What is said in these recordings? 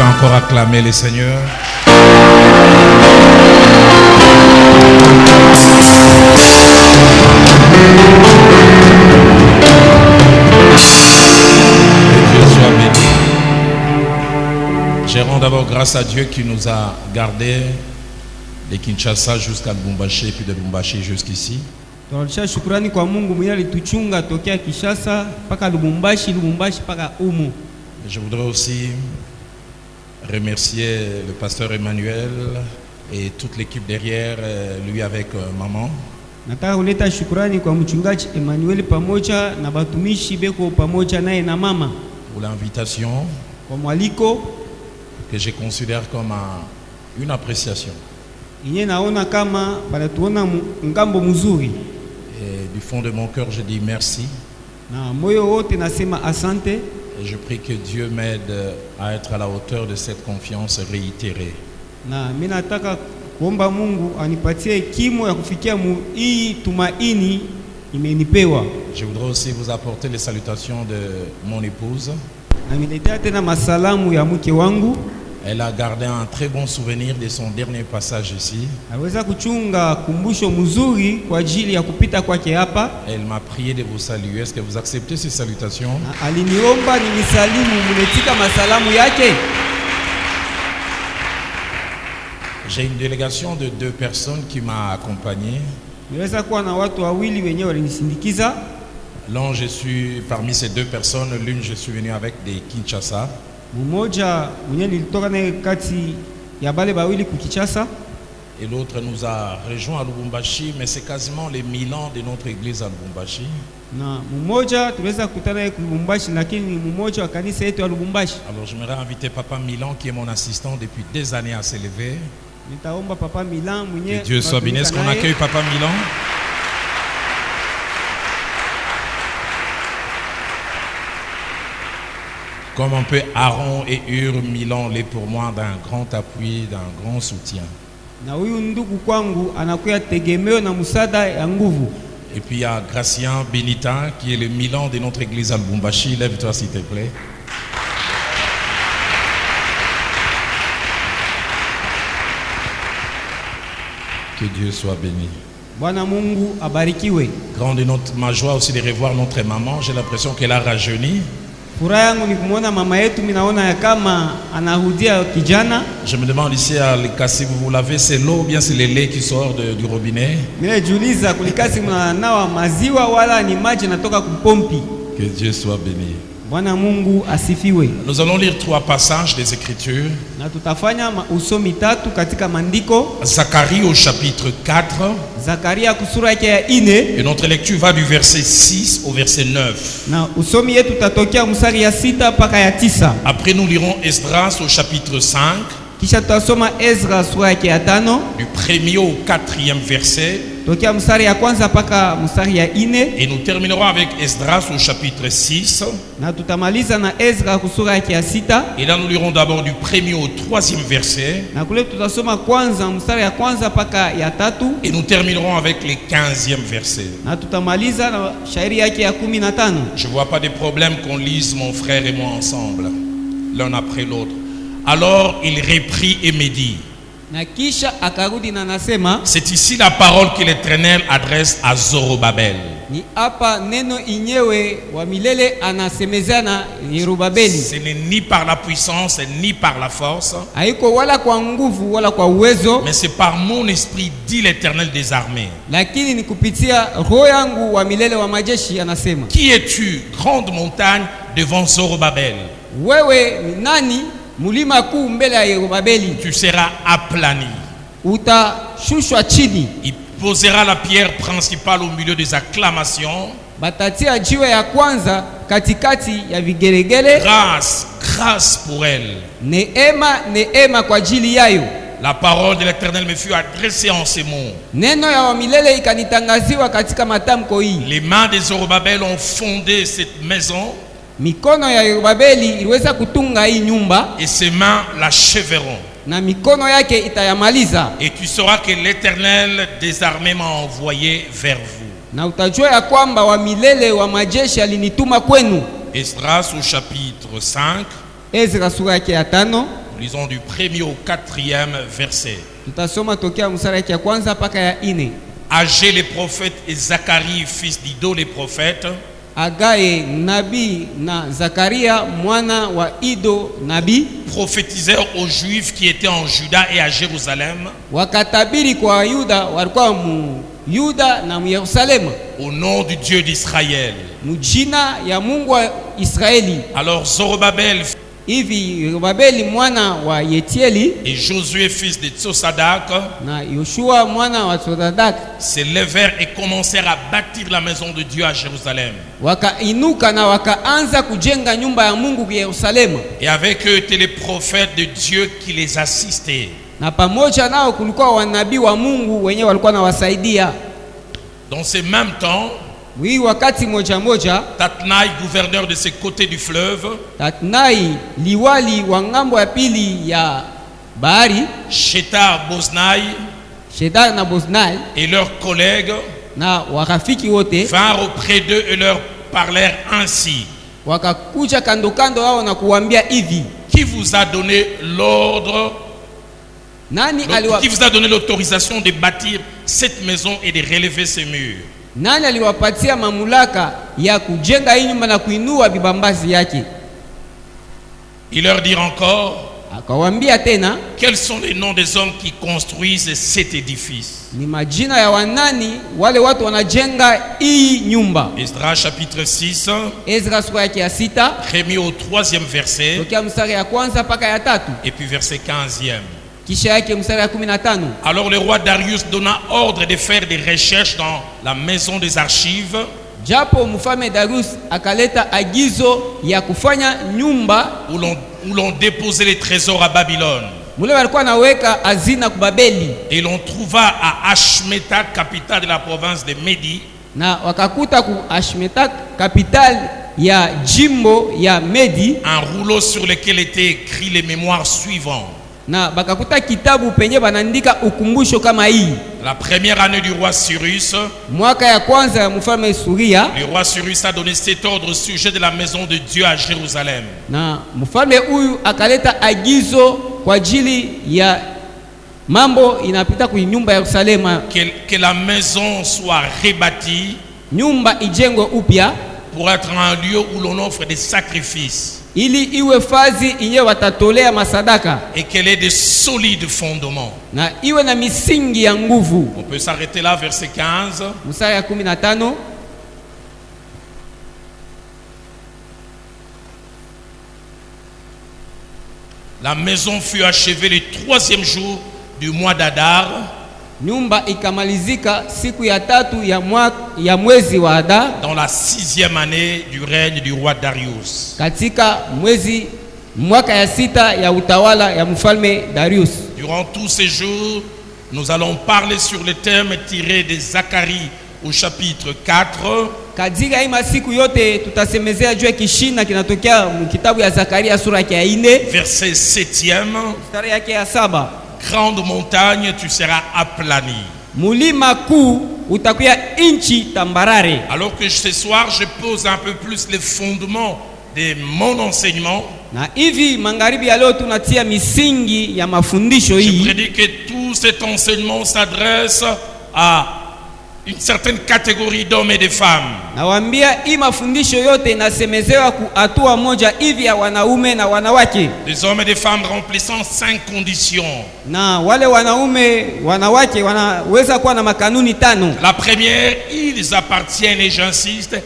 peut encore acclamer les seigneurs. Je rends d'abord grâce à Dieu qui nous a gardés de Kinshasa jusqu'à Lubumbashi et puis de Lubumbashi jusqu'ici. Tunarudisha shukrani kwa Mungu mwenye alituchunga tokea Kinshasa mpaka Lubumbashi, Lubumbashi mpaka Umu. Je voudrais aussi remercier le pasteur Emmanuel et toute l'équipe derrière, lui avec maman. Nataka kuleta shukrani kwa mchungaji Emmanuel pamoja na batumishi beko pamoja naye na mama. Pour l'invitation. Kwa mwaliko que je considère comme une appréciation. Inye naona kama banatuona ngambo mzuri. Et du fond de mon cœur, je dis merci. Na moyo wote nasema asante. Et je prie que Dieu m'aide à être à la hauteur de cette confiance réitérée. Na mimi nataka kuomba Mungu anipatie kimo ya kufikia hii tumaini imenipewa. Je voudrais aussi vous apporter les salutations de mon épouse. Na niletea tena masalamu ya mke wangu. Elle a gardé un très bon souvenir de son dernier passage ici. Aweza kuchunga kumbusho mzuri kwa ajili ya kupita kwake hapa. Elle m'a prié de vous saluer. Est-ce que vous acceptez ces salutations? Aliniomba nilisalimu, mnetika masalamu yake. J'ai une délégation de 2 personnes qui m'a accompagné. Niweza kuwa na watu wawili wenyewe walinisindikiza. L'un, je suis parmi ces 2 personnes, l'une je suis venu avec des Kinshasa. Mmoja mwenye nilitoka naye kati ya bale bawili ku Kinshasa. Et l'autre nous a rejoint à Lubumbashi, mais c'est quasiment les 1000 ans de notre église à Lubumbashi. Na mmoja tuweza kukutana naye ku Lubumbashi, lakini mmoja wa kanisa yetu ya Lubumbashi. Alors j'aimerais inviter Papa Milan qui est mon assistant depuis des années à s'élever. Nitaomba Papa Milan mwenye. Que Dieu soit béni. Est-ce qu'on accueille Papa Milan? Comme on peut, Aaron et Hur Milan l'est pour moi d'un grand appui, d'un grand soutien. Na huyu ndugu kwangu anakuya tegemeo na musada ya nguvu. Et puis il y a Gracien Benita qui est le Milan de notre église à Lubumbashi. Lève-toi s'il te plaît. Que Dieu soit béni. Bwana Mungu abarikiwe. Grande est ma joie aussi de revoir notre maman. J'ai l'impression qu'elle a rajeuni. Furaha yangu ni kumuona mama yetu, mimi naona ya kama anahudia kijana. Je me demande ici à Likasi, vous lavez, c'est l'eau ou bien c'est le lait qui sort du robinet? Mimi najiuliza kulikasi mnanawa maziwa wala ni maji yanatoka kupompi. Que Dieu soit béni. Bwana Mungu asifiwe. Nous allons lire 3 passages des Écritures. Na tutafanya usomi tatu katika maandiko. Zacharie au chapitre 4. Zakaria kusura yake ya 4. Et notre lecture va du verset 6 au verset 9. Na usomi yetu tatokea mstari ya 6 mpaka ya 9. Après nous lirons Esdras au chapitre 5. Kisha tutasoma Ezra sura yake ya 5. Du 1er au 4e verset. Tokea mstari ya kwanza mpaka mstari ya 4. Et nous terminerons avec Esdras au chapitre 6. Na tutamaliza na Ezra kusura yake ya 6. Et là nous lirons d'abord du 1er au 3e verset. Na kule tutasoma kwanza mstari ya kwanza mpaka ya 3. Et nous terminerons avec les 15e versets. Na tutamaliza na shairi yake ya 15. Je ne vois pas de problème qu'on lise mon frère et moi ensemble, l'un après l'autre. Alors il reprit et me dit. Na kisha akarudi na nasema, c'est ici la parole que l'Éternel adresse à Zorobabel. Ni hapa neno inyewe wa milele anasemezana na Yerubabeli. Ce n'est ni par la puissance ni par la force. Haiko wala kwa nguvu wala kwa uwezo. Mais c'est par mon esprit, dit l'Éternel des armées. Lakini ni kupitia roho yangu wa milele wa majeshi anasema. Qui es-tu, grande montagne devant Zorobabel? Wewe ni nani? Mulima kuu mbele ya Yerubabeli. Tu seras aplani. Utashushwa chini. Il posera la pierre principale au milieu des acclamations. Batatia jiwe ya kwanza katikati ya vigelegele. Grâce, grâce pour elle. Neema, neema kwa ajili yayo. La parole de l'Éternel me fut adressée en ces mots. Neno ya wa milele ikanitangaziwa katika matamko hii. Les mains de Zorobabel ont fondé cette maison. Mikono ya Yerubabeli iliweza kutunga hii nyumba. Et ses mains l'achèveront. Na mikono yake itayamaliza. Et tu sauras que l'Éternel des armées m'a envoyé vers vous. Na utajua ya kwamba wa milele wa majeshi alinituma kwenu. Esdras au chapitre 5. Ezra sura yake ya 5. Lisons du 1er au 4e verset. Tutasoma tokea mstari ya kwanza mpaka ya 4. Agé les prophètes et Zacharie fils d'Ido les prophètes Agaye nabii na Zakaria mwana wa Ido nabii prophétisèrent aux Juifs qui étaient en Juda et à Jérusalem wakatabiri kwa Wayuda walikuwa mu Yuda na mu Yerusalemu au nom du Dieu d'Israël. mujina ya Mungu wa Israeli. Alors Zorobabel Hivi Zorobabeli mwana wa Yetieli et Josué fils de Tsosadak na Yoshua mwana wa Tsosadak se levèrent et commencèrent à bâtir la maison de Dieu à Jérusalem. wakainuka na wakaanza kujenga nyumba ya Mungu kwa Yerusalemu. Et avec eux étaient les prophètes de Dieu qui les assistaient. Na pamoja nao kulikuwa wanabii wa Mungu wenyewe walikuwa na wasaidia. Dans ce même temps, Hii wakati moja Tatnaï, gouverneur de ce côté du fleuve, Tatnai liwali wa ngambo ya pili ya bahari, Shetar Boznaï Shedar na Boznai et leurs collègues na warafiki wote vinrent auprès d'eux et leur parlèrent ainsi. wakakuja kando kando wao na kuambia hivi, Qui vous a donné l'ordre, qui vous a donné l'autorisation de bâtir cette maison et de relever ces murs? nani aliwapatia mamlaka ya kujenga hii nyumba na kuinua vibambazi yake? Il leur dit encore, Akawaambia tena, quels sont les noms des hommes qui construisent cet édifice? ni majina ya wanani wale watu wanajenga hii nyumba. Esdras chapitre 6, Ezra sura yake ya 6 remis au 3e verset, tokea mstari ya kwanza mpaka ya 3, et puis verset 15e. kisha yake mstari ya 15. Alors le roi Darius donna ordre de faire des recherches dans la maison des archives Japo mfalme Darius akaleta agizo ya kufanya nyumba où l'on déposait les trésors à Babylone. mule walikuwa naweka hazina ku Babeli, Et l'on trouva à Ashmeta, capitale de la province de Médie, na wakakuta ku Ashmetak, capital ya jimbo ya Medi, un rouleau sur lequel étaient écrits les mémoires suivantes. na bakakuta kitabu penye banandika ukumbusho kama hii. La première année du roi Cyrus, Mwaka ya kwanza ya mfalme Suria, le roi Cyrus a donné cet ordre au sujet de la maison de Dieu à Jérusalem. na mfalme huyu akaleta agizo kwa ajili ya mambo inapita kwa nyumba ya Yerusalemu, Que la maison soit rebâtie nyumba ijengwe upya pour être un lieu où l'on offre des sacrifices ili iwe fazi yenyewe watatolea masadaka et qu'elle ait des solides fondements. na iwe na misingi ya nguvu. On peut s'arrêter là, verset 15. Mstari ya 15, La maison fut achevée le 3e jour du mois d'Adar, nyumba ikamalizika siku ya 3 ya mwezi wa Adar, dans la 6e année du règne du roi Darius. katika mwaka ya 6 ya utawala ya mfalme Darius. Durant tous ces jours, nous allons parler sur le thème tiré de Zacharie au chapitre 4, Katika hii masiku yote tutasemezea juu ya kishina kinatokea kitabu ya Zakaria sura ya 4 verset 7e. mstari yake ya 7. Grande montagne, tu seras aplani. Mulima kuu utakuwa inchi tambarare. Alors que ce soir, je pose un peu plus les fondements de mon enseignement, Na hivi magharibi ya leo tunatia misingi ya mafundisho je hii. prédis que tout cet enseignement s'adresse à une certaine catégorie d'hommes et de femmes. Nawaambia hii mafundisho yote inasemezewa ku hatua moja hivi ya wanaume na wanawake. Des hommes et des femmes remplissant 5 conditions. Na wale wanaume wanawake wanaweza kuwa na makanuni 5. La première, ils appartiennent, et j'insiste,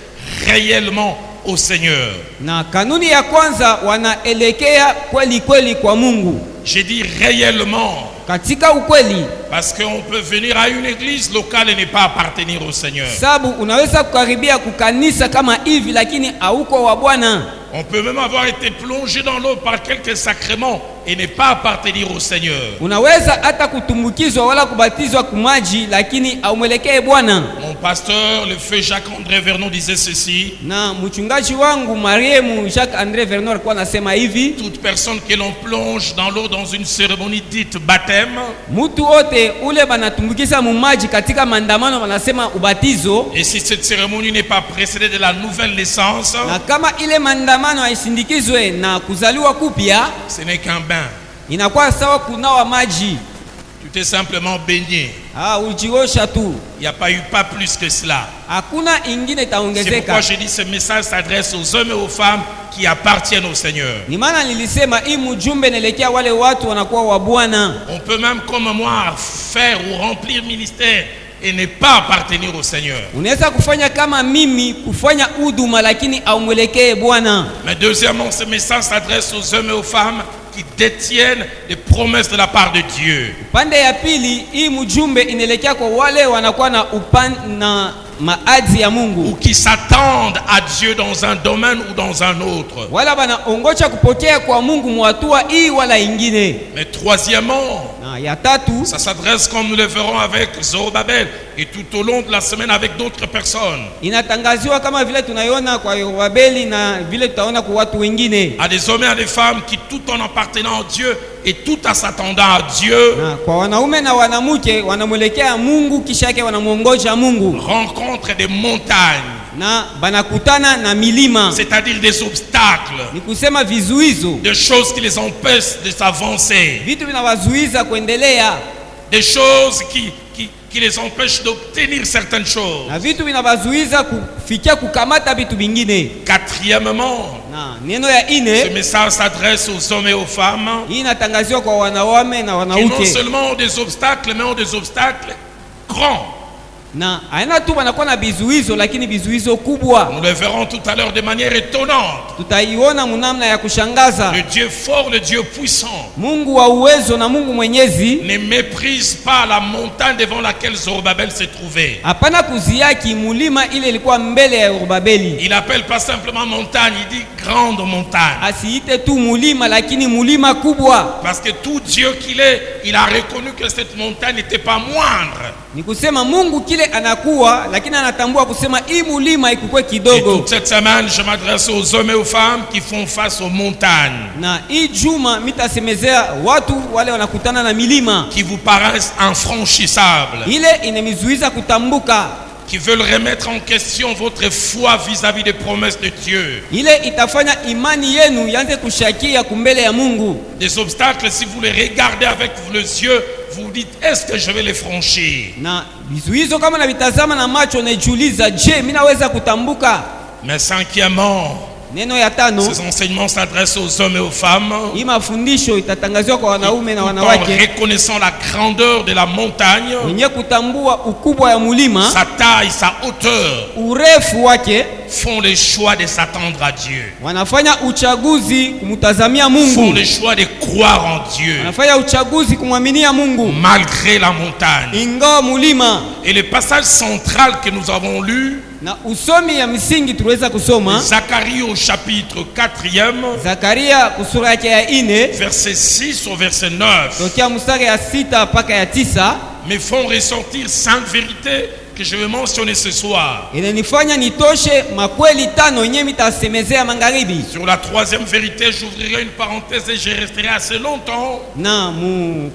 réellement au Seigneur. Na kanuni ya kwanza wanaelekea kweli kweli kwa Mungu. J'ai dit réellement, Katika ukweli, parce qu'on peut venir à une église locale et ne pas appartenir au Seigneur. sababu unaweza kukaribia kukanisa kama hivi lakini hauko wa Bwana. On peut même avoir été plongé dans l'eau par quelques sacrements et ne pas appartenir au Seigneur. Unaweza hata kutumbukizwa wala kubatizwa kumaji lakini haumwelekee Bwana. Mon pasteur, le feu Jacques-André Vernon, disait ceci: Na mchungaji wangu marehemu Jacques André Vernon alikuwa anasema hivi, toute personne que l'on plonge dans l'eau dans une cérémonie dite baptême, mtu wote ule banatumbukiza mumaji katika maandamano wanasema ubatizo, et si cette cérémonie n'est pas précédée de la nouvelle naissance, na kama ile maandamano haisindikizwe na kuzaliwa kupya, ce n'est qu'un bain. inakuwa sawa kunawa maji. Tu t'es simplement baigné. Ujiosha tu. Il n'y a pas eu pas plus que cela. Hakuna ingine C'est pourquoi itaongezeka. je dis ce message s'adresse aux hommes et aux femmes qui appartiennent au Seigneur. Ni maana nilisema hii mjumbe naelekea wale watu wanakuwa wa Bwana. On peut même comme moi faire ou remplir ministère et ne pas appartenir au Seigneur. Unaweza kufanya kama mimi kufanya huduma lakini aumwelekee Bwana. Mais deuxièmement, ce message s'adresse aux hommes et aux femmes qui détiennent les promesses de la part de Dieu. Pande ya pili hii mjumbe inaelekea kwa wale wanakuwa na maadhi ya Mungu, Ou qui s'attendent à Dieu dans un domaine ou dans un autre. wala wanaongocha kupokea kwa Mungu mwatua hii wala ingine. Mais troisièmement, Na ya tatu ça s'adresse comme nous le verrons avec Zorobabel et tout au long de la semaine avec d'autres personnes. inatangaziwa kama vile tunaiona kwa Yorubabeli na vile tutaona kwa watu wengine, À des hommes et à des femmes qui tout en appartenant à Dieu et tout en s'attendant à Dieu, na kwa wanaume na wanamke wanamwelekea Mungu kisha yake wanamuongoja Mungu, rencontrent des montagnes, na banakutana na milima, c'est-à-dire des obstacles, ni kusema vizuizo, des choses qui les empêchent de s'avancer, vitu vinawazuiza kuendelea, des choses qui les empêchent d'obtenir certaines choses. na vitu vinawazuiza kufikia kukamata vitu vingine. Quatrièmement, Na neno ya ce ine message s'adresse aux hommes et aux femmes hii inatangaziwa kwa wanaume na qui non wanawake, seulement ont des obstacles, mais ont des obstacles grands. na haina tu wanakuwa na vizuizo, lakini vizuizo kubwa. Nous le verrons tout à l'heure de manière étonnante. Tutaiona munamna ya kushangaza. Le Dieu fort, le Dieu puissant, Mungu wa uwezo na Mungu mwenyezi ne méprise pas la montagne devant laquelle Zorobabel s'est trouvé. hapana kuziaki mulima ile ilikuwa mbele ya Yorubabeli. Il appelle pas simplement montagne, il dit grande montagne. Asiite tu mulima, lakini mulima kubwa. Parce que tout Dieu qu'il est, il a reconnu que cette montagne n'était pas moindre. Ni kusema Mungu kile anakuwa, lakini anatambua kusema hii mulima ikukwe Et kidogo. toute cette semaine, je m'adresse aux hommes et aux femmes qui font face aux montagnes, Na hii juma mitasemezea watu wale wanakutana na milima qui vous paraissent infranchissables, ile inemizuiza kutambuka, qui veulent remettre en question votre foi vis-à-vis des promesses de Dieu. ile itafanya imani yenu yanze kushakia kumbele ya Mungu. Des obstacles, si vous les regardez avec les yeux, vous dites, est-ce que je vais les franchir? Na vizuizo kama na vitazama na macho, unajiuliza, je, mimi naweza kutambuka? Mais cinquièmement, Neno ya tano, ces enseignements s'adressent aux hommes et aux femmes hii mafundisho itatangaziwa kwa wanaume na tout en wanawake reconnaissant la grandeur de la montagne, wenye kutambua ukubwa ya mulima, sa taille, sa hauteur, urefu wake, font le choix de s'attendre à Dieu, wanafanya uchaguzi kumtazamia font Mungu, le choix de croire en Dieu, wanafanya uchaguzi kumwaminia Mungu malgré la montagne. ingawa mulima. Et le passage central que nous avons lu, Na usomi ya msingi tuliweza kusoma Zacharie au chapitre 4e, Zakaria kusura yake ya 4 verset 6 au verset 9, tokea mstari ya 6 mpaka ya 9, me font ressortir 5 vérités que je vais mentionner ce soir. inanifanya nitoshe makweli 5 yenye mitasemezea magharibi. Sur la troisième vérité, j'ouvrirai une parenthèse et je resterai assez longtemps. Na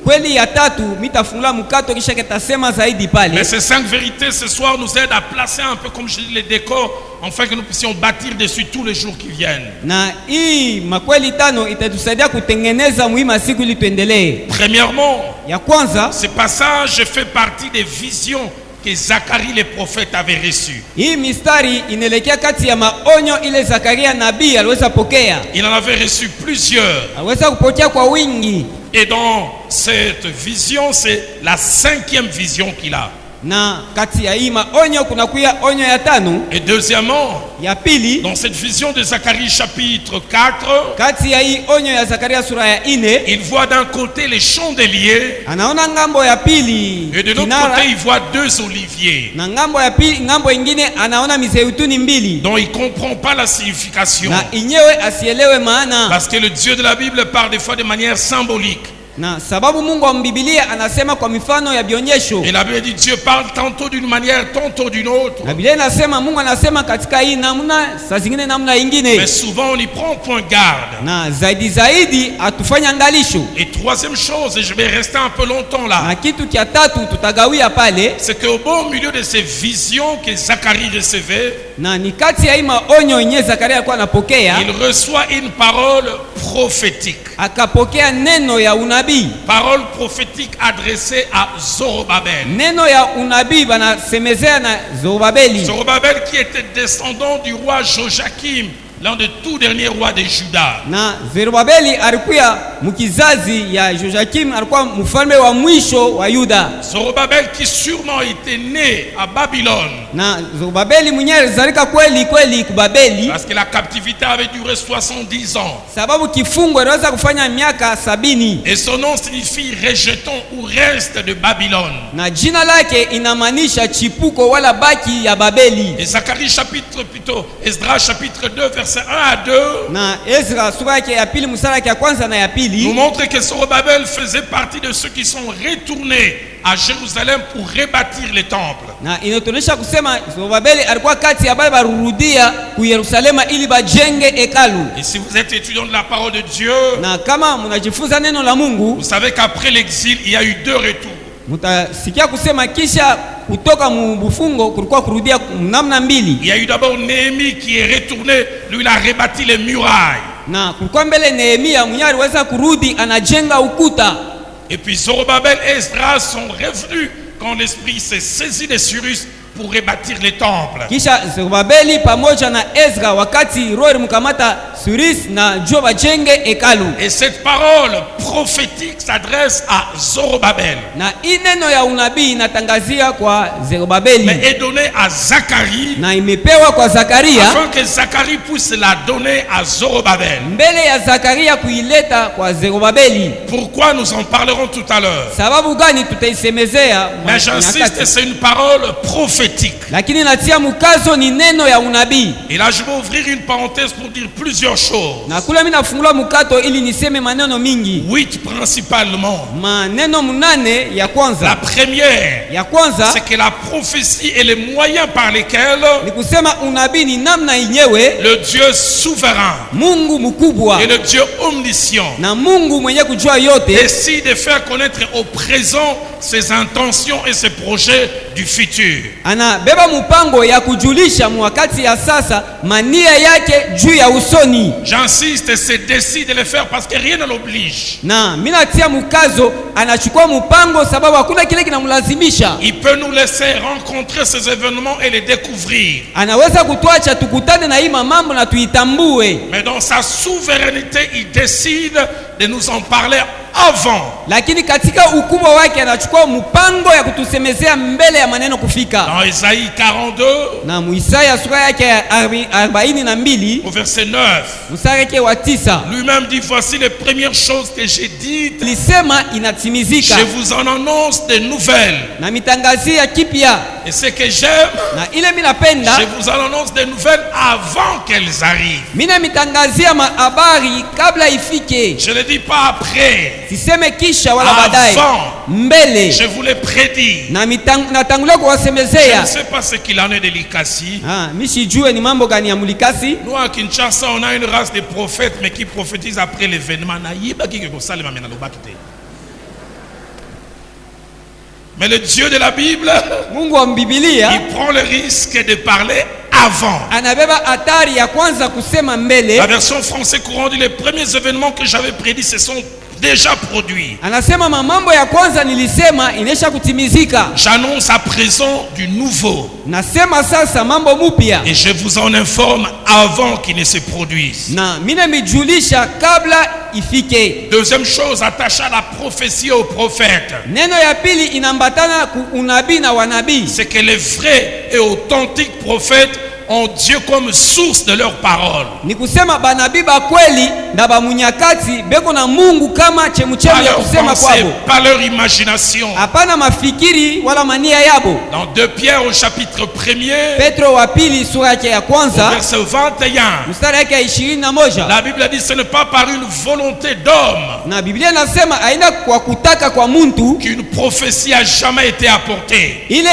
kweli ya 3 mitafungula mkato kisha kitasema zaidi Mais pale. ces 5 vérités ce soir nous aident à placer un peu, comme je dis, les décors, afin que nous puissions bâtir dessus tous les jours qui viennent. Na hii makweli 5 itatusaidia kutengeneza muhimu siku ili tuendelee. Premièrement, Ya kwanza, ce passage fait partie des visions que Zacharie le prophète avait reçues. hii mistari inaelekea kati ya maonyo ile Zakaria nabii aliweza pokea. Il en avait reçu plusieurs. Aliweza kupokea kwa wingi. Et dans cette vision, c'est la 5e vision qu'il a. Na kati ya hii maonyo kuna kuya onyo ya 5. Et deuxièmement, Ya pili, dans cette vision de Zacharie chapitre 4, kati ya hii onyo ya Zakaria sura ya 4, il voit d'un côté les chandeliers anaona ngambo ya pili et de l'autre kinara, côté il voit 2 oliviers na ngambo ya pili, ngambo ingine anaona mizeituni 2 dont il ne comprend pas la signification. na inyewe asielewe maana. Parce que le Dieu de la Bible parle des fois de manière symbolique. Na sababu Mungu wa Biblia anasema kwa mifano ya bionyesho. Et la Bible dit Dieu parle tantôt d'une manière, tantôt d'une autre. Na Biblia inasema Mungu anasema katika hii namna, saa zingine namna ingine. Mais souvent on y prend point garde. Na zaidi atufanya angalisho. Et troisième chose, et je vais rester un peu longtemps là. Na kitu kia tatu tutagawia pale. C'est qu'au beau milieu de ces visions que Zacharie recevait, na ni kati ya maonyo yenye Zakaria alikuwa anapokea, il reçoit une parole prophétique. Akapokea neno ya unabii. Parole prophétique adressée à Zorobabel. Neno ya unabii banasemezea na Zorobabeli. Zorobabel qui était descendant du roi Joachim, l'un des tout derniers rois de Juda. Na Zerubabeli alikuwa mkizazi ya Joachim, alikuwa mfalme wa mwisho wa Yuda. Zorobabel qui sûrement était né à Babylone. Na Zerubabeli mwenyewe alizalika kweli ku Babeli. Parce que la captivité avait duré 70 ans. Sababu kifungo iliweza kufanya miaka 70. Et son nom signifie rejeton ou reste de Babylone. Na jina lake inamaanisha chipuko wala baki ya Babeli. Et Zacharie chapitre plutôt Esdras chapitre 2 verset 1 à 2. Na Ezra sura yake ya pili mstari yake ya kwanza na ya pili nous montre que Zorobabel faisait partie de ceux qui sont retournés à Jérusalem pour rebâtir les temples. Na inatuonyesha kusema Zorobabeli alikuwa kati ya wale barudia ku Yerusalema ili bajenge hekalu. Et si vous êtes étudiant de la parole de Dieu, na kama mnajifunza neno la Mungu, vous savez qu'après l'exil, il y a eu 2 retours. Mutasikia kusema kisha kutoka mbufungo kulikuwa kurudia namna mbili. Il y a eu d'abord Néhémie qui est retourné, lui il a rebâti les murailles. Na kulikuwa mbele Nehemia mwenye aliweza kurudi anajenga ukuta. Et puis Zorobabel et Esdras sont revenus quand l'esprit s'est saisi de Cyrus pour rebâtir les temples. Kisha Zorobabeli pamoja na Ezra wakati roho mkamata Cyrus na jua bajenge hekalu. Et cette parole prophétique s'adresse à Zorobabel. Na neno ya unabii inatangazia kwa Zorobabeli. Mais est donnée à Zacharie. Na imepewa kwa Zakaria. Afin que Zacharie puisse la donner à Zorobabel. Mbele ya Zakaria kuileta kwa Zorobabeli. Pourquoi nous en parlerons tout à l'heure? Sababu gani tutaisemezea? Mais j'insiste, c'est une parole prophétique. Lakini natia mkazo ni neno ya unabii. Et là je vais ouvrir une parenthèse pour dire plusieurs choses. Na kula mimi nafungula mkato ili niseme maneno mingi. 8 principalement. Maneno munane ya kwanza. La première, ya kwanza, c'est que la prophétie est le moyen par lesquels ni kusema unabii ni namna yenyewe le Dieu souverain, Mungu mkubwa et le Dieu omniscient, na Mungu mwenye kujua yote, décide de faire connaître au présent ses intentions et ses projets du futur. Anabeba mpango ya kujulisha mwakati ya sasa mania yake juu ya usoni. J'insiste, c'est décide de le faire parce que rien ne l'oblige. Na mimi natia mkazo anachukua mpango sababu hakuna kile kinamlazimisha. Il peut nous laisser rencontrer ces événements et les découvrir. Anaweza kutuacha tukutane na hii mambo na tuitambue. Mais dans sa souveraineté, il décide de nous en parler avant. Lakini katika ukubwa wake anachukua mpango ya kutusemezea mbele ya maneno kufika. Dans Isaïe 42, na Isaya sura yake 42 au verset 9, mstari wake wa 9, lui-même dit voici les premières choses que j'ai dites. Lisema inatimizika. Je vous en annonce des nouvelles. Na mitangazia kipya. Et ce que j'aime, na ile mimi napenda, je vous en annonce des nouvelles avant qu'elles arrivent. Mimi mitangazia habari kabla ifike. Je ne dis pas après. Siseme kisha wala baadaye. Mbele. Je vous l'ai prédit. Na natangulia kuwasemezea. Je ne sais pas ce qu'il en est de Likasi. Mimi sijue ni mambo gani ya Mulikasi. Nous à Kinshasa, on a une race de prophètes mais qui prophétisent après l'événement. Mais le Dieu de la Bible, Mungu wa Biblia, il prend le risque de parler avant. Anabeba hatari ya kwanza kusema mbele. La version français courant dit les premiers événements que j'avais prédits se sont déjà produits. Anasema mambo ya kwanza nilisema inesha kutimizika. J'annonce à présent du nouveau. Nasema sasa mambo mupya. Et je vous en informe avant qu'il ne se produise. Na mimi nimejulisha kabla ifike. Deuxième chose attachée à la prophétie aux prophètes. Neno ya pili inambatana ku unabii na wanabii. C'est que les vrais et authentiques prophètes ont Dieu comme source de leurs paroles. Ni kusema banabii ba kweli na ba munyakati beko na Mungu kama chemuchemu Par ya leur kusema pensée, kwabo. par leur imagination. Hapana mafikiri wala mania yabo. Dans 2 Pierre au chapitre 1er, Petro wa pili sura yake ya kwanza verset 21, mstari yake ya 21, la Bible dit ce n'est pas par une volonté d'homme na Biblia inasema haina kwa kutaka kwa muntu qu'une prophétie a jamais été apportée. ile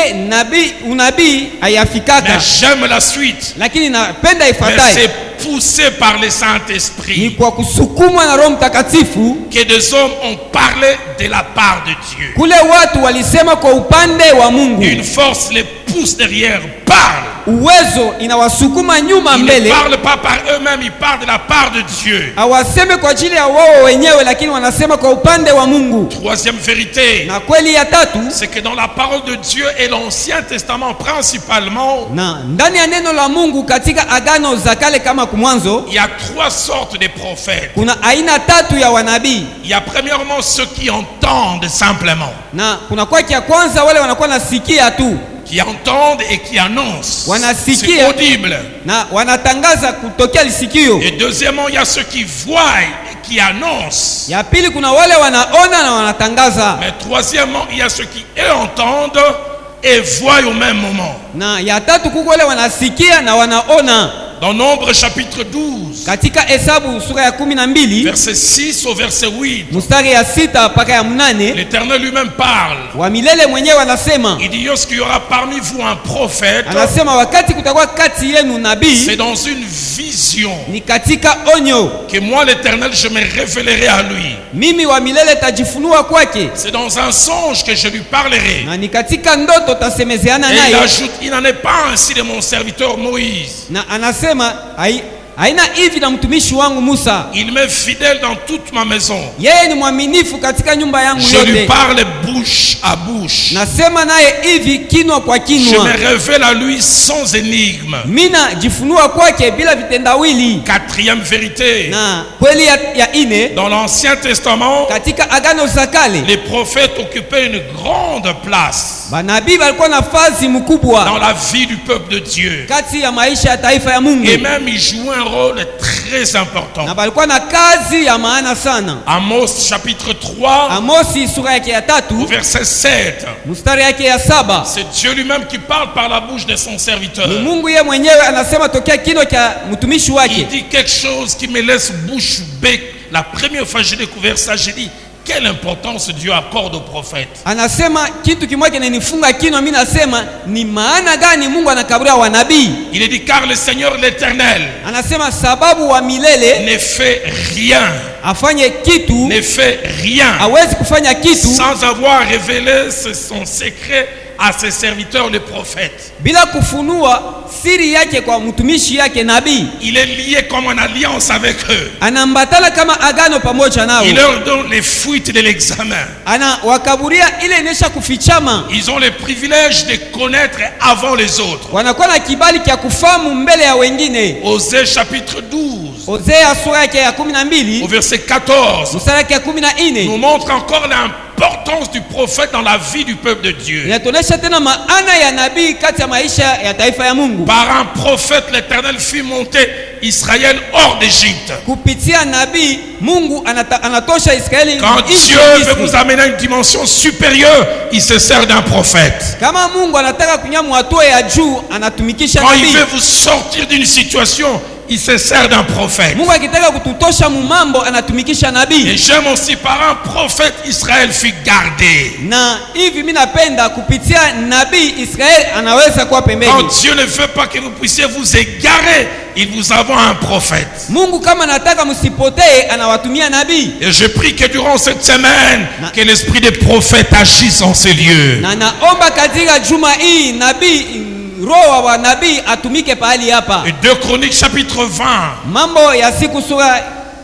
unabii hayafikaka, Mais j'aime la suite. lakini napenda Mais ifuatayo c'est poussé par le ni Saint-Esprit kwa kusukumwa na Roho Mtakatifu. que des hommes ont parlé de la part de Dieu. Kule watu walisema kwa upande wa Mungu, Une force les pousse derrière, parle. uwezo inawasukuma nyuma Ils ne mbele. parlent pas par eux-mêmes, ils parlent de la part de Dieu. Hawaseme kwa ajili ya wao wenyewe, lakini wanasema kwa upande wa Mungu. Troisième vérité, Na kweli ya tatu, c'est que dans la parole de Dieu et l'Ancien Testament principalement, na ndani ya neno la Mungu katika agano za kale kama kumwanzo, il y a 3 sortes de prophètes. kuna aina tatu ya wanabii. Il y a premièrement ceux qui entendent simplement, Na kuna kwa kia kwanza wale wanakuwa nasikia tu qui entendent et qui annoncent. Wanasikia. C'est audible. na wanatangaza kutokea lisikio. Et deuxièmement, il y a ceux qui voient et qui annoncent. Ya pili kuna wale wanaona na wanatangaza. Mais troisièmement, il y a ceux qui eux entendent et voient au même moment. Na ya tatu kuko wale wanasikia na wanaona. Dans Nombre chapitre 12, Katika Hesabu sura ya 12 verset 6 au verset 8, mstari ya 6 mpaka ya 8, l'Éternel lui-même parle. wa milele mwenyewe anasema, Il dit, lorsqu'il y aura parmi vous un prophète, anasema wakati kutakuwa kati yenu c'est nabii, dans une vision ni katika onyo, que moi l'Éternel je me révélerai à lui. mimi wa milele tajifunua kwake, C'est dans un songe que je lui parlerai. na ni katika ndoto tasemezeana Et il naye. ajoute, il n'en est pas ainsi de mon serviteur Moïse. Na anasema haina hivi na mtumishi wangu Musa, Il m'est fidèle dans toute ma maison. yeye ni mwaminifu katika nyumba yangu Je lui yote. parle bouche à bouche. Nasema naye hivi kinwa kwa Je kinwa, me révèle à lui sans énigme. mina jifunua kwake bila vitendawili. Quatrième vérité. Na kweli ya ine, Dans l'Ancien Testament, katika agano za kale les prophètes occupaient une grande place banabii walikuwa nafasi mkubwa dans la vie du peuple de Dieu. kati ya maisha ya taifa ya Mungu, Et même ils jouaient un rôle très important. na balikuwa na kazi ya maana sana. Amos chapitre 3, Amosi sura yake ya au 3 verset 7. mstari yake ya 7, C'est Dieu lui-même qui parle par la bouche de son serviteur. ni Mungu yeye mwenyewe anasema tokea kinywa cha mtumishi Il wake. dit quelque chose qui me laisse bouche bée. La première fois que j'ai découvert ça, j'ai dit, quelle importance Dieu accorde aux prophètes. Anasema kitu kimoja kinanifunga kinywa, mimi nasema ni maana gani Mungu anakaburia wanabii. Il est dit, car le Seigneur l'Éternel Anasema sababu wa milele ne fait rien, afanye kitu, ne fait rien hawezi kufanya kitu sans avoir révélé son secret à ses serviteurs les prophètes. bila kufunua siri yake kwa mtumishi yake nabii. Il est lié comme en alliance avec eux. Anambatana kama agano pamoja nao, Il leur donne les fuites de l'examen. ana wakaburia ile inesha kufichama. Ils ont le privilège de connaître avant les autres. Wanakuwa na kibali cha kufahamu mbele ya wengine. Osée chapitre 12, Hosea sura yake ya au 12 verset 14, mstari yake ya 14 nous montre encore l'importance du prophète dans la vie du peuple de Dieu. inatuonesha tena maana ya nabii kati ya maisha ya taifa ya Mungu. Par un prophète, l'Éternel fit monter Israël hors d'Égypte. Kupitia nabii Mungu anatosha Israeli Quand nchi Dieu ya veut Misri. vous amener à une dimension supérieure, il se sert d'un prophète. Kama Mungu anataka kunyamua hatua ya juu, anatumikisha Quand il nabii. veut vous sortir d'une situation, il se sert d'un prophète. Mungu akitaka kututosha mumambo, anatumikisha Et nabii. j'aime aussi, par un prophète, Israël fut gardé. Na hivi mimi napenda kupitia nabii Israeli anaweza kuwa pembeni. Quand Dieu ne veut pas que vous puissiez vous égarer, il vous envoie un prophète. Mungu kama anataka msipotee, anawatumia nabii. Et je prie que durant cette semaine, que l'esprit des prophètes agisse en ces lieux. Na naomba katika juma hii nabii, roho wa nabii atumike pahali hapa. Et 2 Chroniques chapitre 20, Mambo ya siku sura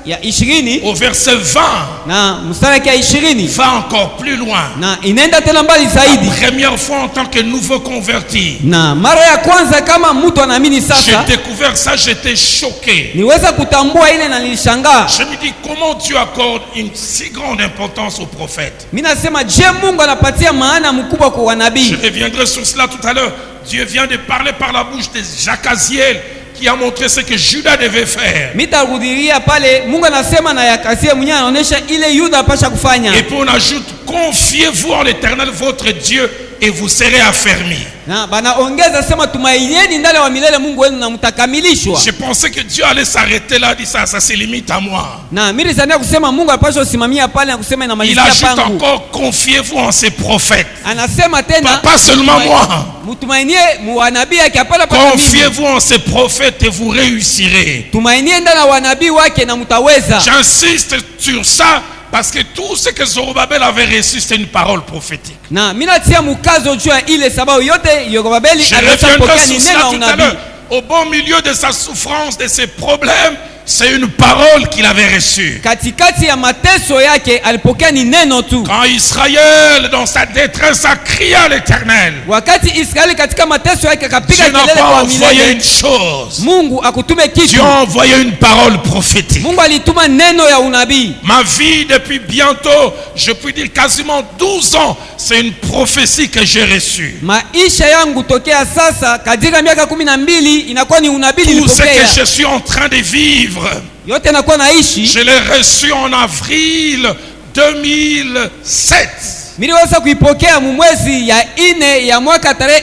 ya 20 au verset 20 na mstari ya 20 va encore plus loin. na inaenda tena mbali zaidi. La première fois en tant que nouveau converti, Na mara ya kwanza kama mtu anaamini j'ai sasa, découvert ça, j'étais choqué. niweza kutambua ile na nilishangaa. Je me dis, comment Dieu accorde une si grande importance aux prophètes? Mimi nasema je, Mungu anapatia maana mkubwa kwa Je wanabii? reviendrai sur cela tout à l'heure. Dieu vient de parler par la bouche de Jacaziel qui a montré ce que Judas devait faire. Mitarudiria pale, Mungu anasema na Yakasia mwenyewe anaonyesha ile Yuda apasha kufanya. Et puis on ajoute, confiez-vous en l'Éternel votre Dieu et vous serez affermis. Na banaongeza sema tumainieni ndani wa milele Mungu wenu na mtakamilishwa. Je pensais que Dieu allait s'arrêter là, dit ça se limite à moi. Na mimi nilizania kusema Mungu apasha kusimamia pale na kusema Il inamalizia ajoute pangu. encore, confiez-vous en ces prophètes. Anasema tena Pas seulement moi. mtumainie wanabii yake hapana pale mimi. Confiez-vous en ces prophètes et vous réussirez. Tumainie ndani wa wanabii wake na mtaweza. J'insiste sur ça parce que tout ce que Zorobabel avait reçu, c'était une parole prophétique. Na mimi natia mkazo juu ya ile sababu yote Yorobabeli Je alipokea reviendrai ni sur neno cela la tout à unabii. l'heure. Au bon milieu de sa souffrance, de ses problèmes, c'est une parole qu'il avait reçue. Katikati ya mateso yake alipokea ni neno tu. Quand Israël, dans sa détresse, a crié à l'Éternel, Wakati Israeli katika mateso yake akapiga Dieu n'a kelele pas kwa envoyé milele, une chose. Mungu akutume Dieu kitu. a envoyé une parole prophétique. Mungu alituma neno ya unabii. Ma vie depuis bientôt, je peux dire quasiment 12 ans, c'est une prophétie que j'ai reçue. Maisha yangu tokea sasa katika miaka 12 inakuwa ni unabii Tout ce que nilipokea. je suis en train de vivre, Yote nakuwa naishi. je l'ai reçu en avril 2007 Niliweza kuipokea mwezi ya 4 ya mwaka tarehe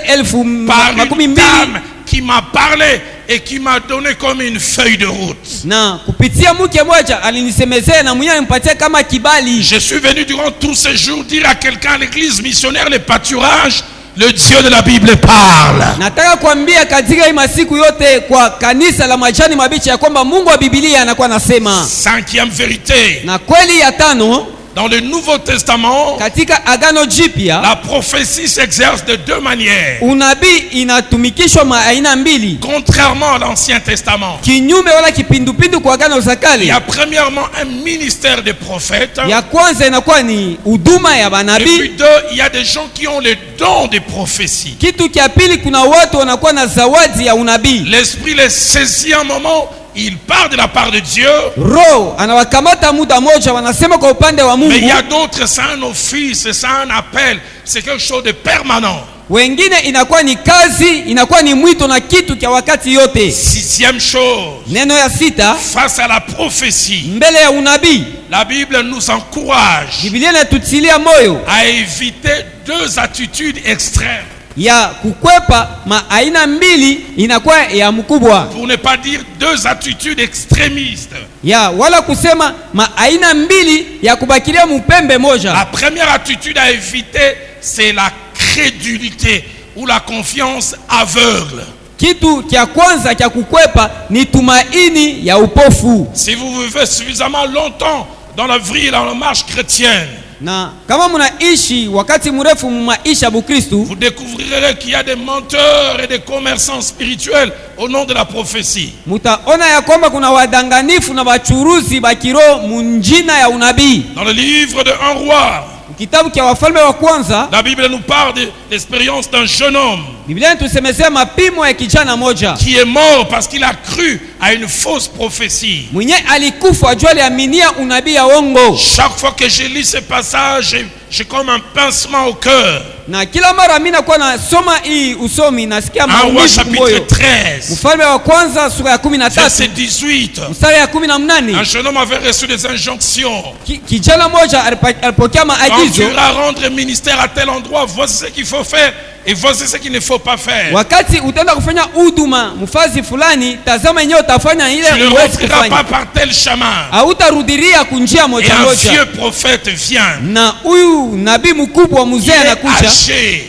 par une 2012 dame qui m'a parlé et qui m'a donné comme une feuille de route. na kupitia mke mmoja alinisemezea na mwenyewe nimpatie kama kibali. Je suis venu durant tous ces jours dire à quelqu'un à l'église missionnaire, les pâturages, le Dieu de la Bible parle. Nataka kuambia katika hii masiku yote kwa kanisa la majani mabichi ya kwamba Mungu wa Biblia anakuwa anasema. Cinquième vérité, Na kweli ya tano, dans le Nouveau Testament, katika Agano Jipya la prophétie s'exerce de deux manières. unabii inatumikishwa aina mbili, Contrairement à l'Ancien Testament, kinyume wala kipindupindu kwa Agano za il y Kale. a premièrement un ministère des prophètes. Ya kwanza inakuwa ni huduma ya Et puis banabii. deux, il y a des gens qui ont le don de prophétie. Kitu kia pili, kuna watu wanakuwa na zawadi ya unabii. L'esprit les saisit un moment, il part de la part de Dieu. Roho anawakamata muda moja, wanasema kwa upande wa Mais il y Mungu. a d'autres, c'est un office, c'est un appel, c'est quelque chose de permanent. Wengine inakuwa ni kazi, inakuwa ni mwito na kitu kia wakati yote. Sixième chose, Neno ya sita, face à la prophétie, mbele ya unabii, la Bible nous encourage Biblia inatutilia moyo à éviter deux attitudes extrêmes. ya kukwepa aina mbili, inakuwa ya mkubwa Pour ne pas dire deux attitudes extrémistes. ya wala kusema aina mbili ya kubakilia mupembe moja. La première attitude à éviter, c'est la crédulité ou la confiance aveugle. Kitu kia kwanza kia kukwepa ni tumaini ya upofu. Si vous vivez suffisamment longtemps dans la vie et dans la marche chrétienne, Na kama mnaishi wakati mrefu maisha ya Bukristu, vous découvrirez qu'il y a des menteurs et des commerçants spirituels au nom de la prophétie. mutaona ya kwamba kuna wadanganifu na wachuruzi bakiro munjina ya unabii. Dans le livre de 1 roi, Kitabu kia Wafalme wa kwanza, la Bible nous parle de l'expérience d'un jeune homme Biblia inatusemezea mapimo ya kijana moja qui est mort parce qu'il a cru à une fausse prophétie. mwenye alikufa juu aliaminia unabii ya uongo. Chaque fois que je lis ce passage, j'ai comme un pincement au cœur. Na kila mara mimi nakuwa nasoma hii usomi nasikia 1 roi maumivu chapitre moyo. 13, Mfalme wa kwanza sura ya 13 verset 18. mstari ya Un 18. jeune homme avait reçu des injonctions. Kijana moja alipokea Quand maagizo, tu iras rendre ministère à tel endroit, voici ce qu'il faut faire et voici ce qu'il ne faut pas faire. wakati utaenda kufanya huduma mfazi fulani, tazama yenyewe utafanya ile Tu ne uwezi rentreras pas kufanya. par tel chemin. Hautarudilia kunjia Et moja un moja. vieux prophète vient. Na huyu nabii mkubwa Il mzee est anakuja, âgé.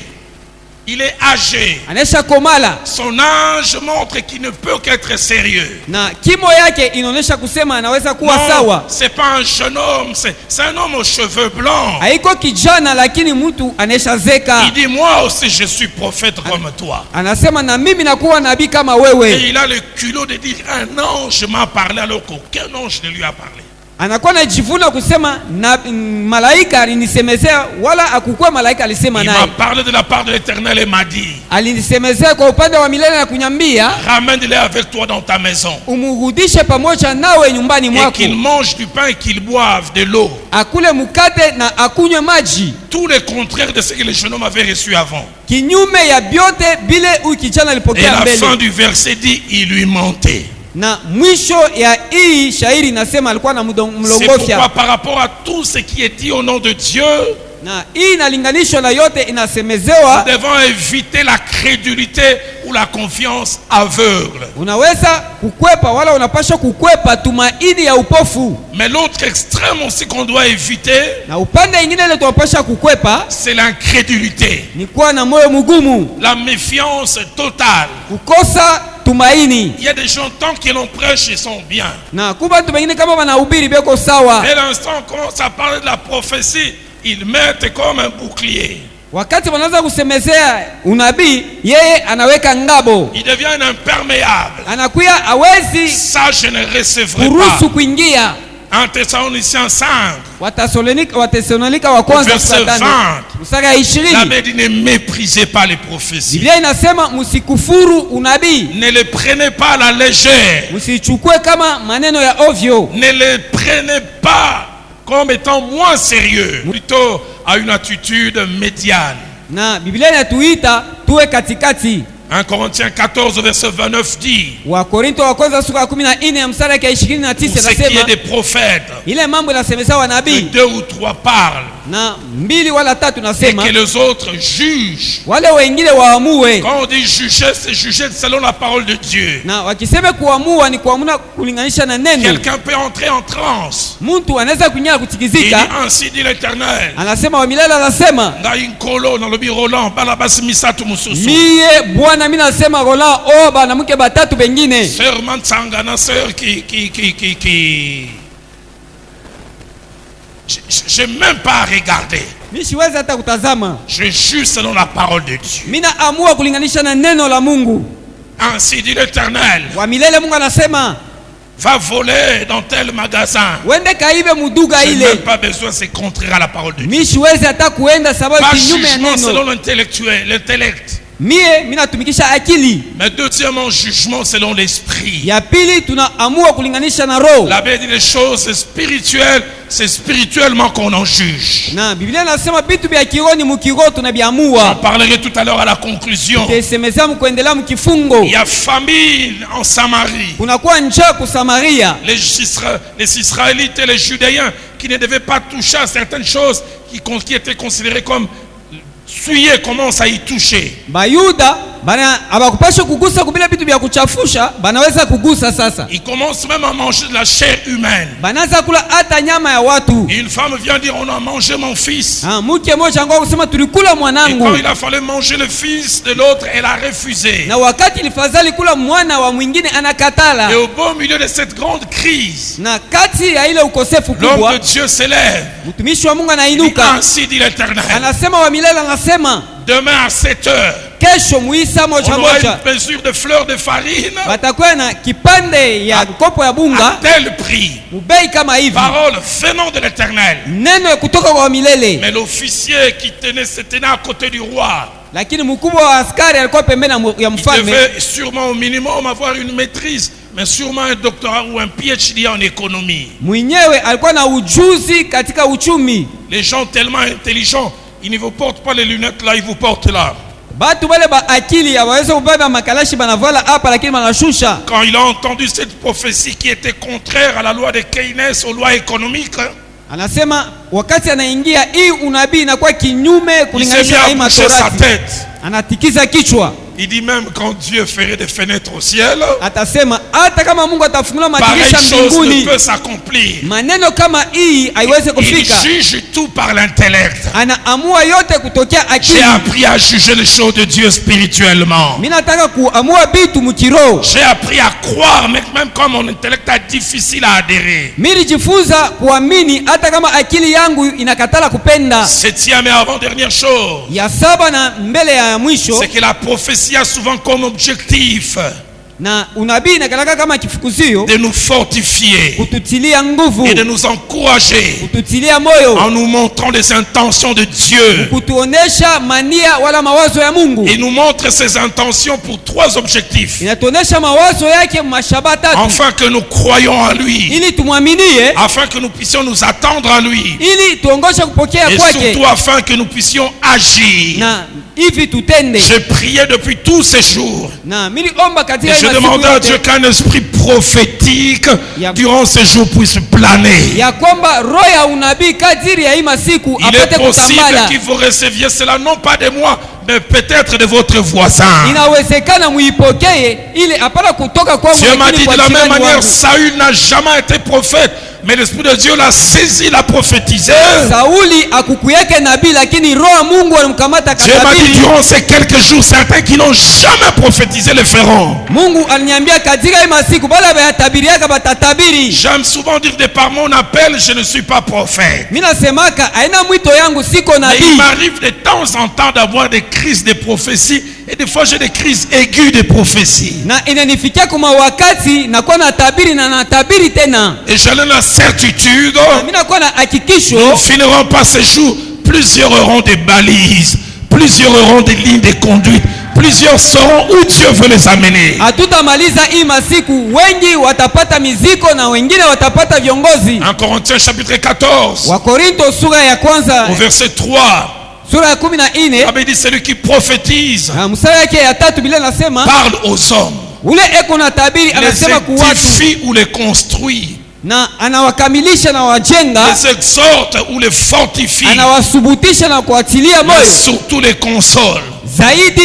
Il est âgé. Anesha komala. Son âge montre qu'il ne peut qu'être sérieux. Na kimo yake inaonesha kusema anaweza kuwa sawa. C'est pas un jeune homme, c'est un homme aux cheveux blancs. Haiko kijana lakini mtu anesha zeka. Il dit moi aussi je suis prophète comme toi. Anasema na mimi nakuwa nabii kama wewe. Et il a le culot de dire un ange m'a parlé alors qu'aucun ange ne lui a parlé. Anakuwa anajivuna kusema na malaika alinisemezea wala akukua malaika alisema naye. Il m'a parlé de la part de l'Éternel et m'a dit. Alinisemezea kwa upande wa milele na kunyambia. Ramène-les avec toi dans ta maison. Umurudishe pamoja nawe nyumbani mwako. Et qu'il mange du pain et qu'il boive de l'eau. Akule mukate na akunywe maji. Tout le contraire de ce que le jeune homme avait reçu avant. Kinyume ya biote bile ukijana alipokea mbele. Et la fin du verset dit il lui mentait. Na mwisho ya hii shairi nasema alikuwa na mlongofya. C'est pourquoi par rapport à tout ce qui est dit au nom de Dieu, na hii inalinganishwa na yote inasemezewa, nous devons éviter la crédulité ou la confiance aveugle. Unaweza kukwepa wala unapaswa kukwepa tumaini ya upofu. Mais l'autre extrême aussi qu'on doit éviter, na upande mwingine ile tunapaswa kukwepa, c'est l'incrédulité. Ni kuwa na moyo mgumu, la méfiance totale. Kukosa tumaini. Il y a des gens tant qu'ils l'ont prêche ils sont bien. Na kuba tu wengine kama wanahubiri beko sawa. Dès l'instant on commence à parler de la prophétie, ils mettent comme un bouclier. Wakati wanaanza kusemezea unabii, yeye anaweka ngabo. Il devient un imperméable. Anakuya hawezi ça je ne recevrai pas. Kuingia. En Thessaloniciens 5. Wathesalonika wa kwanza verset 20. Mstari 20. La Bible dit ne méprisez pas les prophéties. Biblia inasema msikufuru unabii. Ne les prenez pas à la légère. Msichukue kama maneno ya ovyo. Ne les prenez pas comme étant moins sérieux, plutôt à une attitude médiane. Na Biblia inatuita tuwe katikati. 1 Corinthiens 14 verset 29 dit. Wa Korinto wa kwanza sura 14 mstari 29 nasema. Ce qui est des prophètes. Ile mambo inasemeza wa nabii. 2 ou 3 parlent. Na 2 wala 3 nasema. Et que les autres jugent. Wale wengine waamue. Quand on dit juger, c'est juger selon la parole de Dieu. Na wakisema kuamua ni kuamua kulinganisha na neno. Quelqu'un peut entrer en transe. Mtu anaweza kunyala kutikizika. Il dit ainsi dit l'Éternel. Anasema wa milele anasema. Na inkolo na lobi Roland balabasi misatu mususu. Mie Bwana mimi nasema Roland oba na mke batatu bengine. Sœur Mansanga na sœur qui je même pas regarder. Mimi siwezi hata kutazama. Je juge selon la parole de Dieu. Mimi naamua kulinganisha na neno la Mungu. Ainsi dit l'Éternel. Wa milele Mungu anasema. Va voler dans tel magasin. Wende kaibe muduga ile. Je n'ai même pas besoin, c'est contraire à la parole de Dieu. Mimi siwezi hata kuenda sababu kinyume ya neno. Selon l'intellect. Mimi natumikisha akili. Mais deuxièmement, jugement selon l'esprit. Ya pili tunaamua kulinganisha na roho. La Bible dit les choses spirituelles, c'est spirituellement qu'on en juge. Na Biblia inasema vitu vya kiroho mkiroho tunabiamua. J'en parlerai tout à l'heure à la conclusion. Tesemeza mkuendelea mkifungo. Il y a famine en Samarie. Kunakuwa njaa ku Samaria. Les Israélites et les Judéens qui ne devaient pas toucher à certaines choses qui étaient considérées comme souillé commence à y toucher. Bayuda bana abakupasha kugusa kubila vitu vya kuchafusha banaweza kugusa sasa. Ils commencent même à manger de la chair humaine. Banaanza kula hata nyama ya watu. Et une femme vient dire on a mangé mon fils. Mke mmoja ngao kusema tulikula mwanangu. Et quand il a fallu manger le fils de l'autre, elle a refusé. Na wakati ilifadhali kula mwana wa mwingine anakatala. Et au beau milieu de cette grande crise, na kati ya ile ukosefu kubwa, l'homme de Dieu s'élève. Mtumishi wa Mungu anainuka. Ainsi dit l'Éternel. Anasema wa milele anasema. Demain à 7 heures. Kesho muisa moja moja. On aura une mesure de fleurs de farine. Batakuwa na kipande ya kopo ya bunga. À tel prix. Mubei kama hivi. Parole venant de l'Éternel. Neno kutoka kwa milele. Mais l'officier qui se tenait à côté du roi. Lakini mkubwa wa askari alikuwa pembeni ya mfalme. Il devait sûrement au minimum avoir une maîtrise, mais sûrement un doctorat ou un PhD en économie. Mwenyewe alikuwa na ujuzi katika uchumi. Les gens tellement intelligents, ils ne vous portent pas les lunettes là, ils vous portent là. Batu wale ba akili hawawezi kubeba makalashi banavala hapa lakini banashusha. Quand il a entendu cette prophétie qui était contraire à la loi de Keynes, aux lois économiques, anasema wakati anaingia hii unabii inakuwa kinyume kulingana na hii matorati. Anatikiza kichwa. Il dit même quand Dieu ferait des fenêtres au ciel, atasema hata kama Mungu atafungua pareille madirisha chose ne mbinguni, peut s'accomplir. maneno kama hii haiwezi Il kufika. juge tout par l'intellect. Anaamua yote kutokea J'ai akili. appris à juger les choses de Dieu spirituellement. Mimi nataka kuamua vitu mkiroho. J'ai appris à croire, même quand mon intellect est difficile à adhérer. Mimi nilijifunza kuamini hata kama akili yangu inakatala kupenda. Septième et avant-dernière chose, Ya saba na mbele ya mwisho, c'est que la prophétie a souvent comme objectif na unabii inakalaka kama kifukuzio de nous fortifier kututilia nguvu, et de nous encourager kututilia moyo, en nous montrant les intentions de Dieu. kutuonesha mania wala mawazo ya Mungu. Il nous montre ses intentions pour trois objectifs. Inatuonesha mawazo yake mashaba tatu, Afin que nous croyions en lui, ili tumwaminie, afin que nous puissions nous attendre à lui, ili tuongoshe kupokea et kwake, surtout afin que nous puissions agir. na hivi tutende. J'ai prié depuis tous ces jours. Na mimi omba Et katika je demandais à Dieu qu'un esprit prophétique durant ces jours puisse planer. ya kwamba roho ya unabii kadiri ya hii masiku Il est apate possible kutambala. qu'il vous receviez cela non pas de moi, mais peut-être de votre voisin. Inawezekana muipokee ili apana kutoka kwangu, Dieu m'a lakini dit kwa de la même jirani manière, wangu. Saül n'a jamais été prophète, mais l'Esprit de Dieu l'a saisi, l'a prophétisé. Sauli akukuyake nabii, lakini roho ya Mungu alimkamata Dieu m'a dit katabiri. durant ces quelques jours, certains qui n'ont jamais prophétisé le feront. Mungu aliniambia katika hii masiku bala bayatabiriaka batatabiri. J'aime souvent dire de par mon appel, je ne suis pas prophète. Mimi nasemaka aina mwito yangu siko Mais il nabii. m'arrive de temps en temps d'avoir des crises de prophétie, et des fois j'ai des crises aiguës de prophétie. Na inanifikia kuma wakati nakuwa natabiri na natabiri tena. Et j'ai la certitude, Mimi nakuwa na hakikisho nous ne finirons pas ces jours. Plusieurs auront des balises, plusieurs auront des lignes de conduite, plusieurs sauront où Dieu veut les amener. hatutamaliza hii masiku, wengi watapata miziko na wengine watapata viongozi. En Corinthiens chapitre 14, Wakorinto sura ya kwanza au verset 3, sura ya 14 Abbé dit celui qui prophétise mstari yake ya 3 Biblia nasema parle aux hommes, ule eko na tabiri les anasema ku watu édifie ou les construit, na anawakamilisha na wajenga, les exhorte ou les fortifie, anawasubutisha na kuatilia mais moyo, surtout les console. zaidi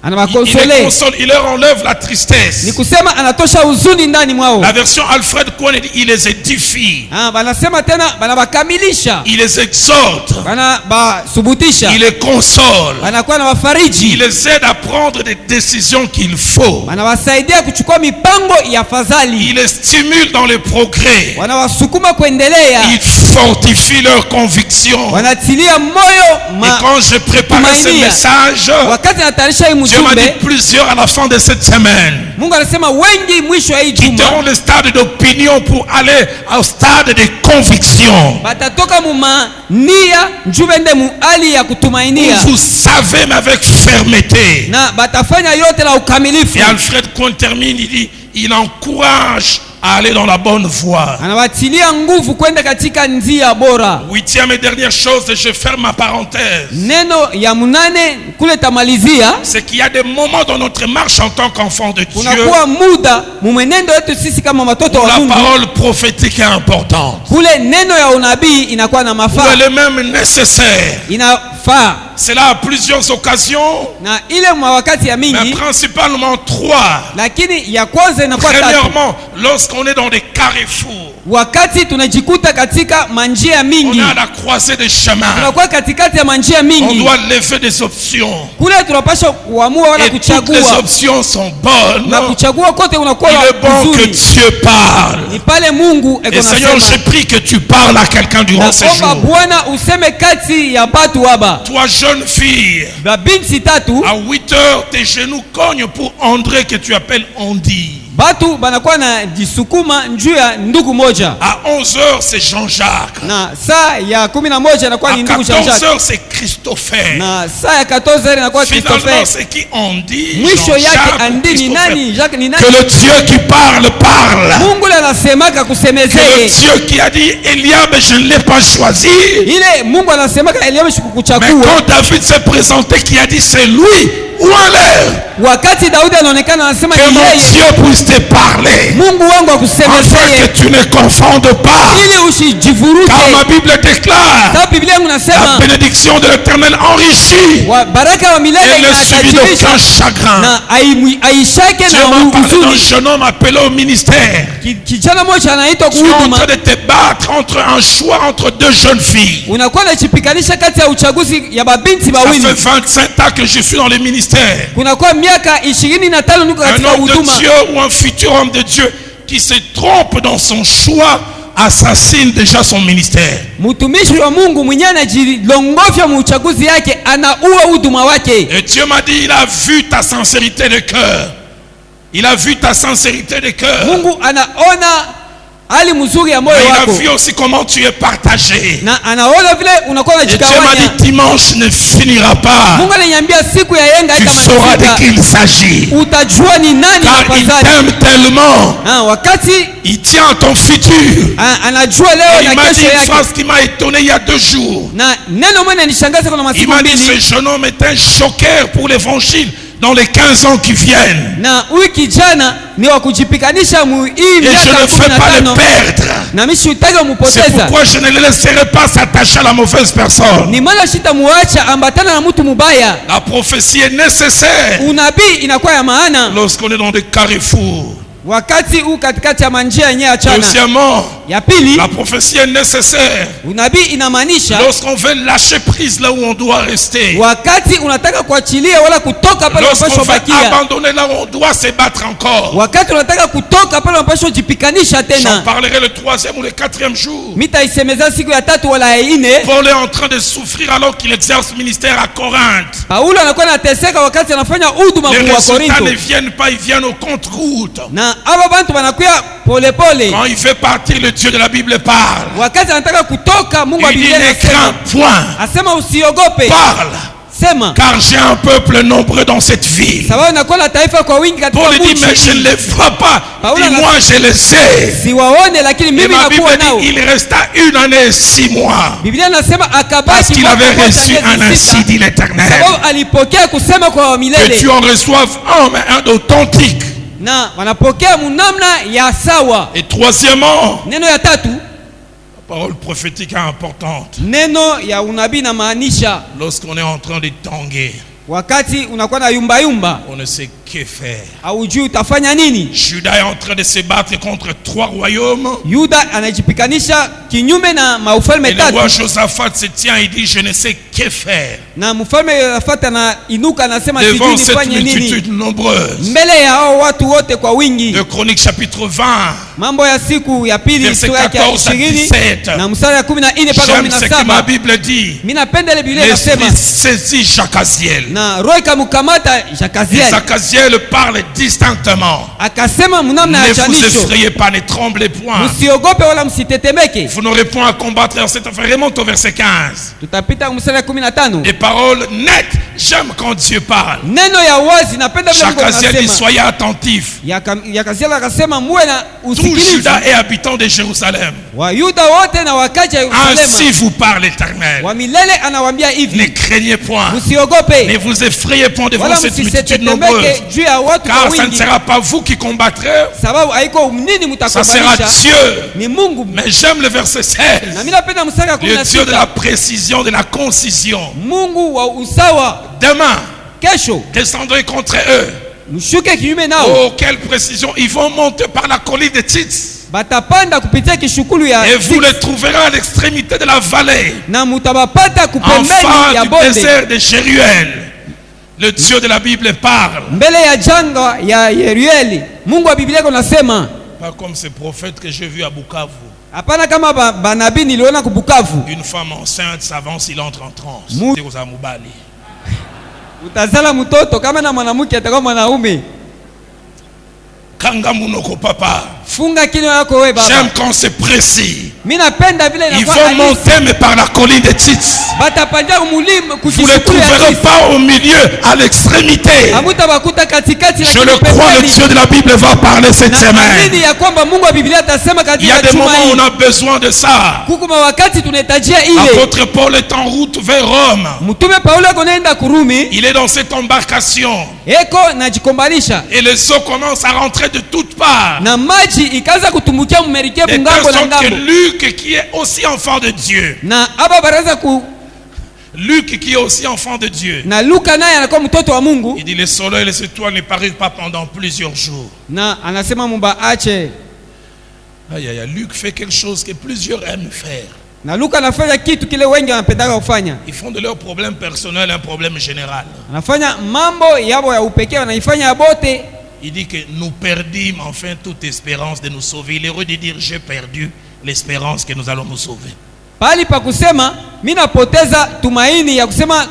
Il les anawakonsole, console, il leur enlève la tristesse. ni kusema anatosha huzuni ndani mwao. La version Alfred Cohen dit il les édifie, Banasema tena banabakamilisha, il les exhorte, banabasubutisha, il les console, banakuwa na il wafariji, les aide à prendre des décisions qu'il faut, banawasaidia kuchukua mipango ya fadhali, il les stimule dans les progrès, wanawasukuma kuendelea, il fortifie leurs convictions. wanatilia moyo Et quand je préparais ce message, wakati natayarisha hii Dieu m'a dit mjumbe, plusieurs à la fin de cette semaine Mungu anasema wengi mwisho ya hii juma quitteront le stade d'opinion pour aller au stade de conviction. batatoka mumania njubende mu hali ya kutumainia, Vous savez, mais avec fermeté. na batafanya yote la ukamilifu. Et Alfred Cohen termine, il dit, il encourage à aller dans la bonne voie. Anawatilia nguvu kwenda katika njia bora. Huitième et dernière chose, et je ferme ma parenthèse, Neno ya munane kule tamalizia, c'est qu'il y a des moments dans notre marche en tant qu'enfant de Dieu kunakuwa muda mumwenendo wetu sisi kama watoto où wa la Mungu, parole prophétique est importante, kule neno ya unabii inakuwa na où mafaa, elle est même nécessaire. inafaa, C'est là à plusieurs occasions, na ile mawakati ya mais mingi, principalement trois. lakini ya kwanza inakuwa tatu. Premièrement, lorsqu'on est dans des carrefours, Wakati tunajikuta katika manjia on mingi, est à la croisée des chemins, tunakuwa katikati ya manjia on mingi, doit lever des options. kule tunapaswa kuamua wala Et toutes kuchagua, les options sont bonnes. na kuchagua kote unakuwa Il est bon que vizuri. Dieu parle. Ni pale Mungu eko Et Seigneur, nasema, je prie que tu parles à quelqu'un durant ces naomba jours. Bwana useme kati ya batu haba. Toi, jeune fille, Babinti tatu à 8 heures, tes genoux cognent pour André que tu appelles Andy. batu banakuwa na jisukuma njuu ya ndugu moja, À 11 heures, c'est Jean-Jacques. na saa ya 11 inakuwa À ni ndugu 14 Jean-Jacques, heures, c'est Christopher. na saa ya 14 inakuwa Finalement, Christopher. c'est qui Andy? Mwisho yake Jean-Jacques ou Andi ni Christopher? nani? Jacques ni nani? Que le Dieu qui parle, parle. Mungu le anasemaka Que le kusemezee Dieu qui a dit Eliab, je ne l'ai pas choisi. ile Mungu anasemaka Eliabu Mais kukuchagua, quand David s'est présenté, qui a dit c'est lui ou en l'air. Wakati Daudi anaonekana anasema Que ni mon yeye, Dieu puisse te parler. Mungu wangu Afin akusemezee que tu ne confondes pas. ili usijivurute. Car ma Bible déclare Sababu Biblia yangu la nasema bénédiction de l'Éternel enrichit. baraka wa milele Elle ne subit inatajirisha d'aucun chagrin. na aishake Dieu na m'a parlé d'un huzuni. jeune homme appelé au ministère. Kijana mmoja anaitwa Tu es en kuhuduma, train de te battre entre un choix entre deux jeunes filles. unakuwa unajipikanisha kati ya uchaguzi ya babinti Ça bawili. fait 25 ans que je suis dans le ministère. Kunakuwa miaka 25 niko Un katika homme de huduma. Dieu ou un futur homme de Dieu qui se trompe dans son choix assassine déjà son ministère. Mtumishi wa Mungu mwenyewe anajilongofya mu uchaguzi yake, anaua huduma wake. Et Dieu m'a dit, il a vu ta sincérité de cœur. Il a vu ta sincérité de cœur. Mungu anaona hali mzuri ya moyo Mais il a wako vu aussi comment tu es partagé. na anaona vile unakuwa Et Dieu m'a unajikawanya. dit, dimanche ne finira pas. Mungu ananiambia siku ya yenga Tu sauras de qui haitamalizika, il s'agit. utajua ni nani Car il afadhali. t'aime tellement. Wakati Il tient à ton futur. anajua Et leo il na m'a dit kesho une yake. phrase qui m'a étonné il y a 2 jours. Na neno moja nishangaza kwa Il masiku m'a dit, ce mbili, jeune homme est un joker pour l'évangile dans les 15 ans qui viennent. na huyu kijana ni wa kujipikanisha mu hii Et je miaka ne veux pas le 15, perdre. na mimi sitaki C'est kumupoteza. pourquoi je ne le laisserai pas s'attacher à la mauvaise personne. Ni maana sitamuacha ambatana na mtu mubaya. La prophétie est nécessaire Unabii inakuwa ya maana lorsqu'on est dans des carrefours. wakati huu katikati ya manjia yenyewe achana. Deuxièmement, Ya pili, la prophétie est nécessaire unabii inamaanisha lorsqu'on veut lâcher prise là où on doit rester. wakati unataka kuachilia wala kutoka pale Lorsqu'on unapaswa veut bakia. abandonner là où on doit se battre encore. Wakati unataka kutoka pale unapaswa jipikanisha J'en tena. parlerai le 3e ou le 4e jour. Mitaisemeza siku ya 3 wala ya 4. Paul est en train de souffrir alors qu'il exerce ministère à Corinthe. Paulo anakuwa anateseka wakati anafanya huduma Les kwa résultats Korinto. ne viennent pas, ils viennent au compte-goutte. Na aba bantu wanakuya pole pole. Quand il fait partir, le Dieu de la Bible parle. Wakati anataka kutoka, Mungu wa Il dit, Biblia ne anasema, crains point, asema usiogope. parle, Sema. car j'ai un peuple nombreux dans cette ville. Sababu nakuwa na taifa kwa wingi katika Paul dit, mais je ne mji. les vois pas. Paul Dis-moi, je les sais. Siwaone lakini Et mimi ma Bible nakuwa nao. dit, il resta 1 année et 6 mois. Biblia nasema Parce akabaki qu'il mwaka avait mmoja reçu un miezi ainsi sita, dit l'Éternel. sababu alipokea kusema kwa Que milele tu en reçoives un, mais un d'authentique. na wanapokea munamna ya sawa. Et troisièmement, Neno ya tatu, la parole prophétique est importante. neno ya unabii na maanisha Lorsqu'on est en train de tanguer, wakati unakuwa na yumba yumba, on ne sait que faire. haujui utafanya nini. Judas est en train de se battre contre 3 royaumes. Yuda anajipikanisha kinyume na maufalme Et le roi tatu, Josaphat se tient et dit, je ne sais que faire. na mfalme Yosafati anainuka anasema sijui Devant cette nifanye nini multitude nombreuse. mbele ya hao watu wote kwa wingi. De Chroniques chapitre 20, Mambo ya siku ya pili verset sura yake ya 14 à 20 17. na mstari ya 14 mpaka J'aime ce que ma 17. Bible dit. Mimi napenda ile Biblia inasema L'esprit saisit Jacaziel. na roho ikamkamata Et Jakaziel Jacaziel parle distinctement. akasema mnamna Ne ya vous chanisho, effrayez pas, ne tremblez point. msiogope wala msitetemeke. Vous n'aurez point à combattre. Alors cette affaire remonte au verset 15. Tutapita mstari ya 15. Des paroles nettes. J'aime quand Dieu parle. Neno ya wazi napenda vile Mungu Jacaziel dit, anasema. soyez attentifs. Jakaziel akasema muwe na Tout usikilivu. Judas est habitant de Jérusalem. Wayuda wote na wakaja Ainsi Yerusalemu. vous parle l'Éternel. Wa milele anawaambia Ne hivi, craignez point. Ne msiogope vous effrayez point devant wala cette multitude nombreuse. msitetemeke juu ya watu kwa Car ça ne wingi, sera pas vous qui combattrez. sababu haiko nini Ça sera mtakombanisha, Dieu. ni Mungu. Mais j'aime le verset 16. Na mimi napenda mstari wa Le Dieu de la 16, précision, de la concision. Mungu wa usawa. Demain, Kesho descendrez contre eux. mshuke kinyume nao, Oh, quelle précision. Ils vont monter par la colline de Tits. batapanda kupitia kishukulu ya Et vous les trouverez à l'extrémité de la vallée. na mutabapata En kupembeni ya face du bonde, désert de Jéruel. Le Dieu de la Bible parle. mbele ya janga ya Yerueli. Mungu wa Biblia unasema, Pas comme ces prophètes que j'ai vus à Bukavu. hapana kama banabii niliona kubukavu. Une femme enceinte s'avance, il entre en transe. Mu- C'est aux Amoubali. Utazala mtoto kama na mwanamke atakuwa mwanaume. Kanga Munoko papa. Funga kinywa yako wewe baba. J'aime quand c'est précis. Ils vont monter mais par la colline de Tits. Vous ne les trouverez pas au milieu, à l'extrémité. Je le crois, le Dieu de la Bible va parler cette semaine. Il y a des moments où on a besoin de ça. Apôtre Paul est en route vers Rome. Il est dans cette embarcation. Et les eaux commencent à rentrer de toutes parts. Et telle sorte que Luc, qui est aussi enfant de Dieu, Luc qui est aussi enfant de Dieu, il dit les soleils et les étoiles ne parurent pas pendant plusieurs jours. Aïe, aïe, aïe. Luc fait quelque chose que plusieurs aiment faire. Ils font de leurs problèmes personnels un problème général. Il dit que nous perdîmes enfin toute espérance de nous sauver. Il est heureux de dire j'ai perdu l'espérance que nous allons nous sauver. Pali pa kusema mimi napoteza tumaini ya kusema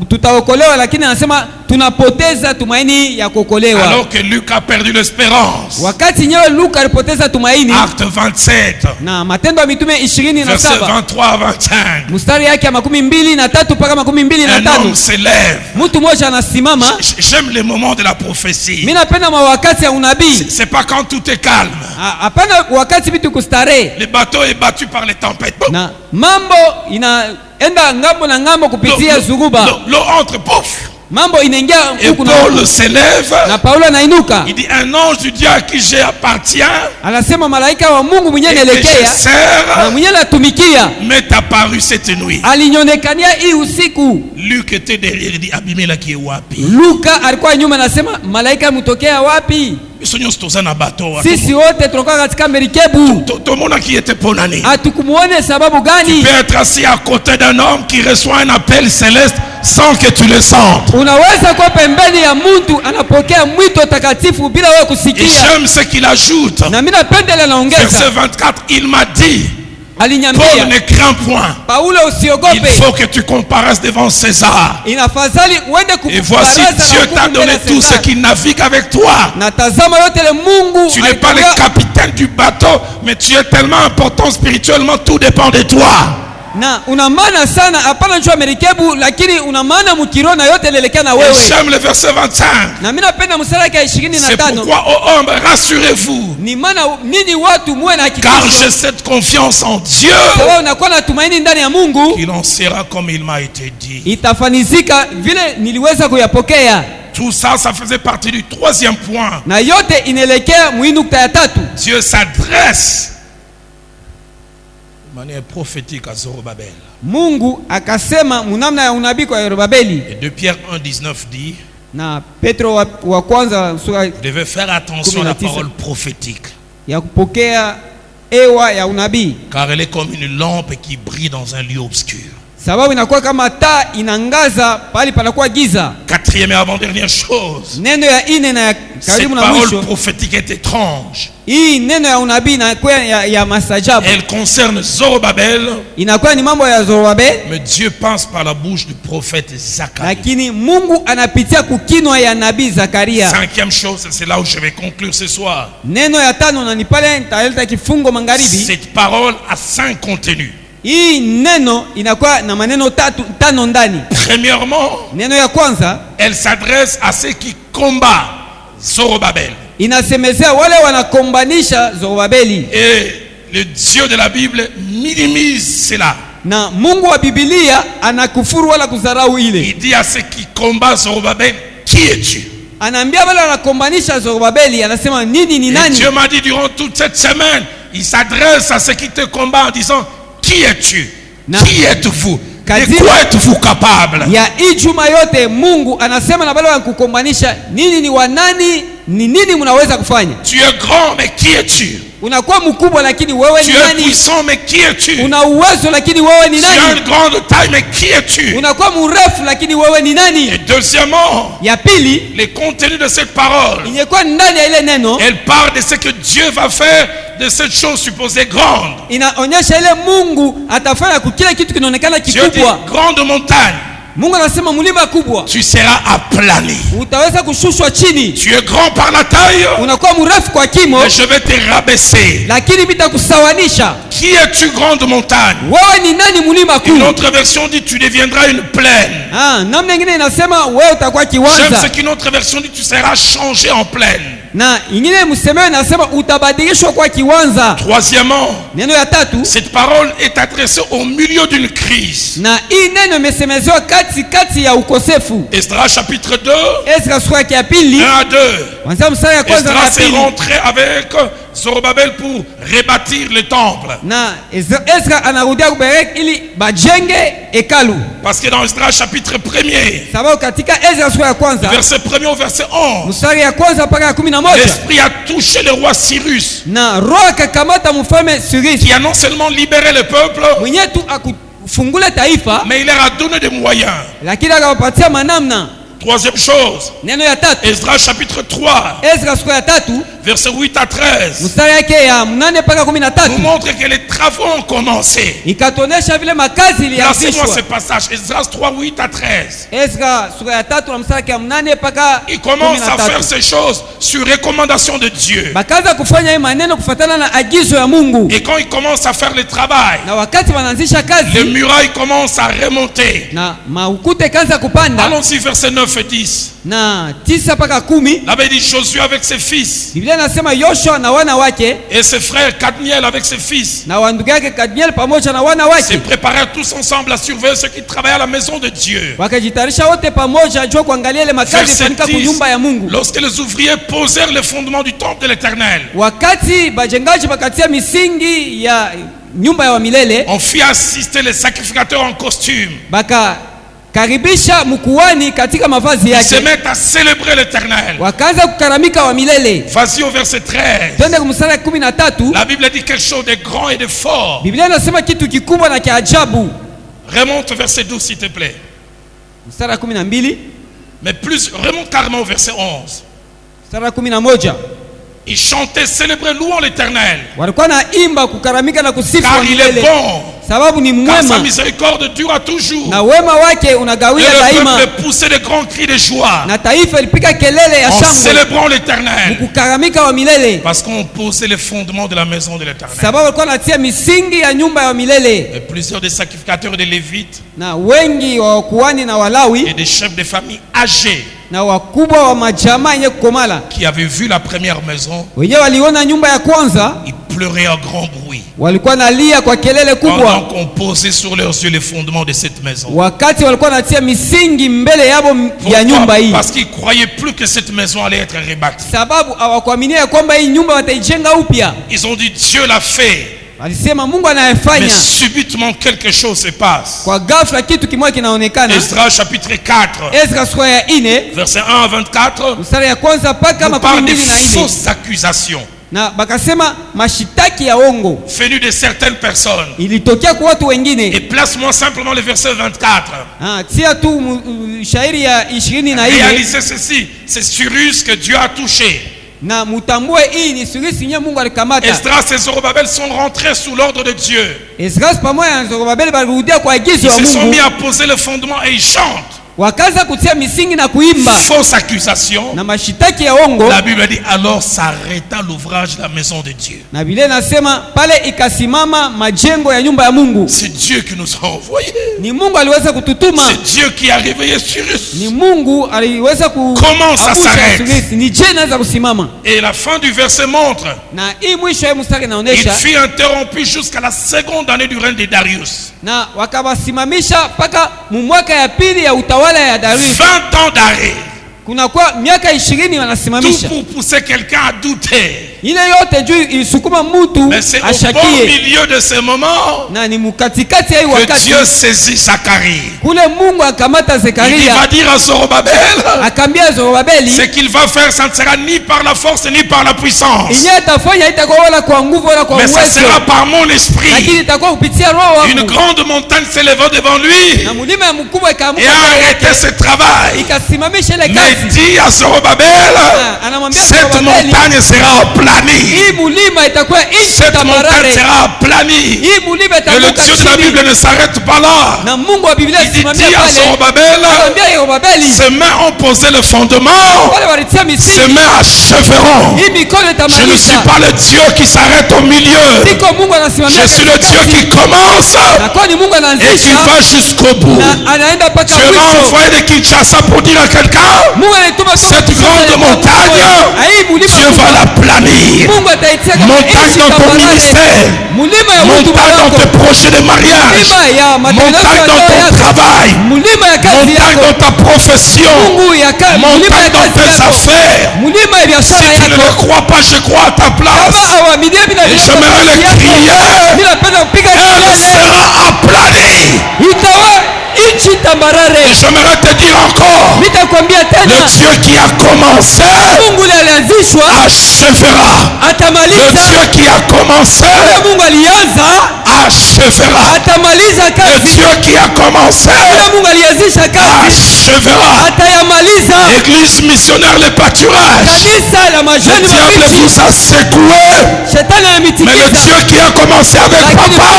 tutaokolewa, lakini anasema tunapoteza tumaini ya kuokolewa. Alors que Luc a perdu l'espérance. Wakati nyewe Luka alipoteza tumaini. Acte 27. Na Matendo ya Mitume 27. Verset 23 à 25. Mstari yake ya 23 mpaka 25. Un homme se lève. Mtu mmoja anasimama. J'aime les moments de la prophétie. Mimi napenda wakati ya unabii. C'est pas quand tout est calme. Hapana wakati vitu kustare. Le bateau est battu par les tempêtes. Na mambo enda ngambo na ngambo kupitia zuguba. L'eau entre, pouf. Mambo inaingia huku na Paul se lève. Na Paulo anainuka. Il dit un ange du Dieu à qui j'appartiens. Anasema malaika wa Mungu mwenye naelekea. Na mwenye natumikia. M'est apparu cette nuit. Alinionekania hii usiku. Luc était derrière, il dit Abimelech est wapi? Luka alikuwa nyuma, anasema malaika mtokea wapi? Sisi wote tunakuwa katika merikebu. Hatukumuone sababu gani? Tu peux être assis à côté d'un homme qui reçoit un appel céleste sans que tu le sentes. Unaweza kuwa pembeni ya mtu anapokea mwito takatifu bila wewe kusikia. Et j'aime ce qu'il ajoute. Na mimi napenda ile anaongeza. Verset 24, il m'a dit. Paul, ne crains point. Il faut que tu comparaisses devant César. Et voici, Dieu t'a donné tout ce qui navigue avec toi. Tu n'es pas le capitaine du bateau, mais tu es tellement important spirituellement, tout dépend de toi. Na una maana sana, hapana njoo merikebu, lakini una maana mkiro na yote inaelekea na wewe. J'aime le verset 25. Na mimi napenda mstari wa 25. C'est pourquoi ô hommes, rassurez-vous. Ni maana nini watu muwe na hakikisho. Car j'ai cette confiance en Dieu. Sababu unakuwa na tumaini ndani ya Mungu. Qu'il en sera comme il m'a été dit. Itafanizika vile niliweza kuyapokea. Tout ça, ça faisait partie du troisième point. Na yote inaelekea muinukta ya tatu. Dieu s'adresse manière prophétique à Zorobabel. Mungu akasema munamna ya unabii kwa Zorobabeli. Et de Pierre 1:19 dit, na Petro wa kwanza sura, vous devez faire attention à la parole prophétique. Ya kupokea ewa ya unabii. Car elle est comme une lampe qui brille dans un lieu obscur. Sababu inakuwa kama taa inangaza pale panakuwa giza. Quatrième et avant-dernière chose. Neno ya ine na karibu na mwisho. Cette parole prophétique est étrange. Hii neno ya unabii inakuwa ya masajabu. Elle concerne Zorobabel. Inakuwa ni mambo ya Zorobabel. Mais Dieu passe par la bouche du prophète Zacharie. Lakini Mungu anapitia kukinwa ya nabii Zakaria. Cinquième chose, c'est là où je vais conclure ce soir. Neno ya tano na nipale nitaleta kifungo magharibi. Cette parole a 5 contenus. Hii neno inakuwa na maneno tano ndani. Premièrement, neno ya kwanza, elle s'adresse à ceux qui combattent Zorobabel. Inasemezea wale wanakombanisha Zorobabeli. Et le Dieu de la Bible minimise cela. Na Mungu wa Biblia anakufuru wala kudharau ile. Il dit à ceux qui combattent Zorobabel, qui es-tu? Anaambia wale wanakombanisha Zorobabeli, anasema nini ni nani? Et Dieu m'a dit durant toute cette semaine, il s'adresse à ceux qui te combattent en disant, qui es-tu? Qui êtes-vous? De quoi êtes-vous capable? Ya ijuma yote Mungu anasema na wale wanakukombanisha, nini ni wanani, ni nini mnaweza kufanya? Tu es grand, mais qui es-tu? Unakuwa mkubwa lakini wewe ni nani? Tu es puissant, mais qui es-tu? Una uwezo lakini wewe ni nani? Tu as une grande taille, mais qui es-tu? Unakuwa mrefu lakini wewe ni nani? Et deuxièmement, ya pili, les contenus de cette parole, ingekuwa ndani ya ile neno, elle parle de ce que Dieu va faire de cette chose supposée grande. Inaonyesha ile Mungu atafanya kila kitu kinaonekana kikubwa. Dieu dit grande montagne. tu seras aplani. Tu es grand par la taille, mais je vais te rabaisser. Qui es-tu, grande montagne? Une autre version dit tu deviendras une plaine. J'aime ce qu'une autre version dit tu seras changé en plaine. Troisièmement, cette parole est adressée au milieu d'une crise. Esdras chapitre 2, 1 à 2. Esdras est rentré avec Zorobabel pour rebâtir le temple. Parce que dans Esdras chapitre 1er, verset 1er au verset 11, l'esprit a touché le roi Cyrus, qui a non seulement libéré le peuple, mais il leur a donné des moyens. Troisième chose, Esdras chapitre 3, verset 8 à 13, nous montre que les travaux ont commencé. Placez-moi ce passage, Esdras 3, 8 à 13. Il commence à faire ces choses sur recommandation de Dieu. Et quand il commence à faire le travail, les murailles commencent à remonter. Allons-y, verset 9 et 10. Là-bas, il dit Josué avec ses fils et ses frères Kadmiel avec ses fils se préparèrent tous ensemble à surveiller ceux qui travaillaient à la maison de Dieu. Verset 10, lorsque les ouvriers posèrent le fondement du temple de l'Éternel, on fit assister les sacrificateurs en costume. Ils se mettent à célébrer l'Éternel. Vas-y au verset 13. La Bible dit quelque chose de grand et de fort. Remonte au verset 12 s'il te plaît. Mais plus, remonte carrément au verset 11. Ils chantaient, célébraient, louant l'Éternel. Car il est bon. Car sa miséricorde dure toujours. Et le peuple poussait de grands cris de joie en célébrant l'Éternel. Parce qu'on posait les fondements de la maison de l'Éternel. Et plusieurs des sacrificateurs et des Lévites et des chefs de famille âgés qui avaient vu la première maison, ils pleuraient à grand bruit pendant qu'on posait sur leurs yeux les fondements de cette maison. Pourquoi? Parce qu'ils ne croyaient plus que cette maison allait être rebâtie. Ils ont dit Dieu l'a fait. Mais subitement quelque chose se passe. Esdras chapitre 4, verset 1 à 24, nous parle des fausses accusations venues de certaines personnes. Et place-moi simplement le verset 24. Réalisez ceci, c'est Cyrus que Dieu a touché. Esdras et Zorobabel sont rentrés sous l'ordre de Dieu. Ils se sont mis à poser le fondement et ils chantent. Fausse accusation. La Bible dit alors s'arrêta l'ouvrage de la maison de Dieu. C'est Dieu qui nous a envoyés. C'est Dieu qui a réveillé Cyrus. Comment ça s'arrête? Et la fin du verset montre il fut interrompu jusqu'à la seconde année du règne de Darius. 20 ans d'arrêt. Tout pour pousser quelqu'un à douter. Mais c'est au bon milieu de ce moment que Dieu saisit Zacharie. Il va dire à Zorobabel ce qu'il va faire, ça ne sera ni par la force ni par la puissance, mais ça sera par mon esprit. Une grande montagne s'éleva devant lui et a arrêté ce travail. Mais dit à Zorobabel, cette montagne sera en place. aplanie. Cette montagne sera aplanie. Et le Dieu de la Bible ne s'arrête pas là. Il dit à Zorobabel, ses mains ont posé le fondement, ses mains achèveront. Je ne suis pas le Dieu qui s'arrête au milieu. Je suis le Dieu qui commence et qui va jusqu'au bout. Tu vas envoyer de Kinshasa pour dire à quelqu'un, cette grande montagne, Dieu va la planir. Montagne dans ton ministère, montagne dans tes projets de mariage, montagne dans ton travail, montagne dans ta profession, montagne dans tes affaires. Si tu ne le crois pas, je crois à ta place. Et j'aimerais le crier, elle sera aplanie. Et j'aimerais te dire encore, le Dieu qui a commencé achèvera. Le Dieu qui a commencé achèvera. Le Dieu qui a commencé achèvera. Église missionnaire le pâturage, le diable vous a secoué, mais le Dieu qui a commencé avec papa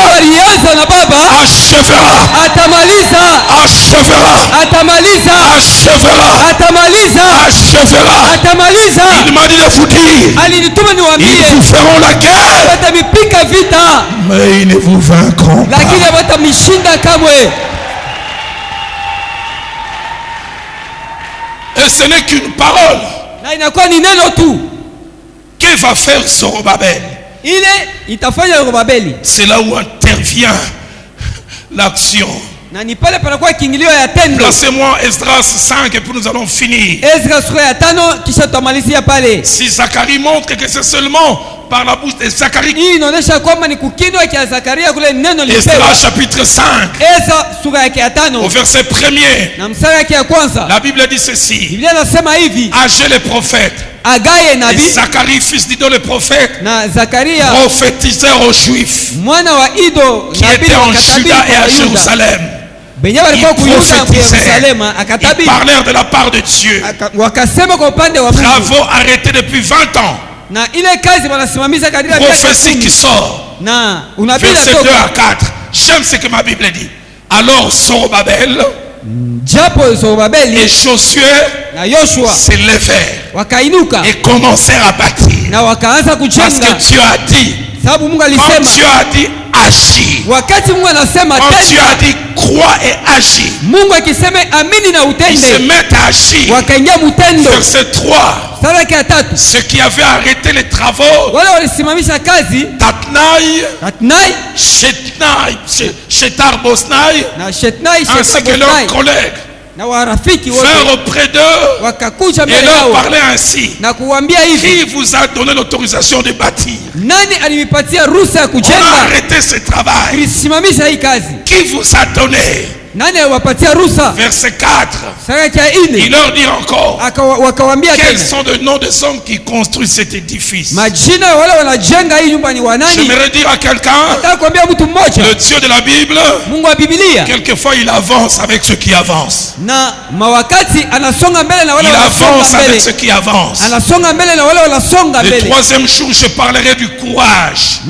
achèvera. Achèvera. Il m'a dit de vous dire, ils vous feront la guerre, mais ils ne vous vaincront pas. Et ce n'est qu'une parole. Que va faire Zorobabel? C'est là où intervient l'action. Placez-moi Esdras 5 et puis nous allons finir. Si Zacharie montre que c'est seulement par la bouche de Zacharie. Esdras chapitre 5 au verset 1er, la Bible dit ceci: Agé le prophète et Zacharie fils d'Ido le prophète prophétisèrent aux Juifs qui étaient en Juda et à Jérusalem. Ils prophétisaient, ils parlèrent de la part de Dieu. Travaux arrêtés depuis 20 ans. Prophétie qui sort. Verset 2 à 4. J'aime ce que ma Bible dit. Alors Zorobabel et Josué s'élevèrent et commencèrent à bâtir. Parce que Dieu a dit, quand Dieu a dit agis, quand Dieu a dit crois et agis, ils se mettent à agir. Verset 3. Ceux qui avaient arrêté les travaux, Tatnaï, Shetar Bosnaï, ainsi que leurs collègues, faire auprès d'eux et leur parler ainsi: qui vous a donné l'autorisation de bâtir? On a arrêté ce travail. Qui vous a donné? Verset 4. Il leur dit encore: quels sont les noms des hommes qui construisent cet édifice? J'aimerais dire à quelqu'un, le Dieu de la Bible, quelquefois il avance avec ceux qui avancent. Il avance avec ceux qui avancent. Le troisième jour, je parlerai du courage.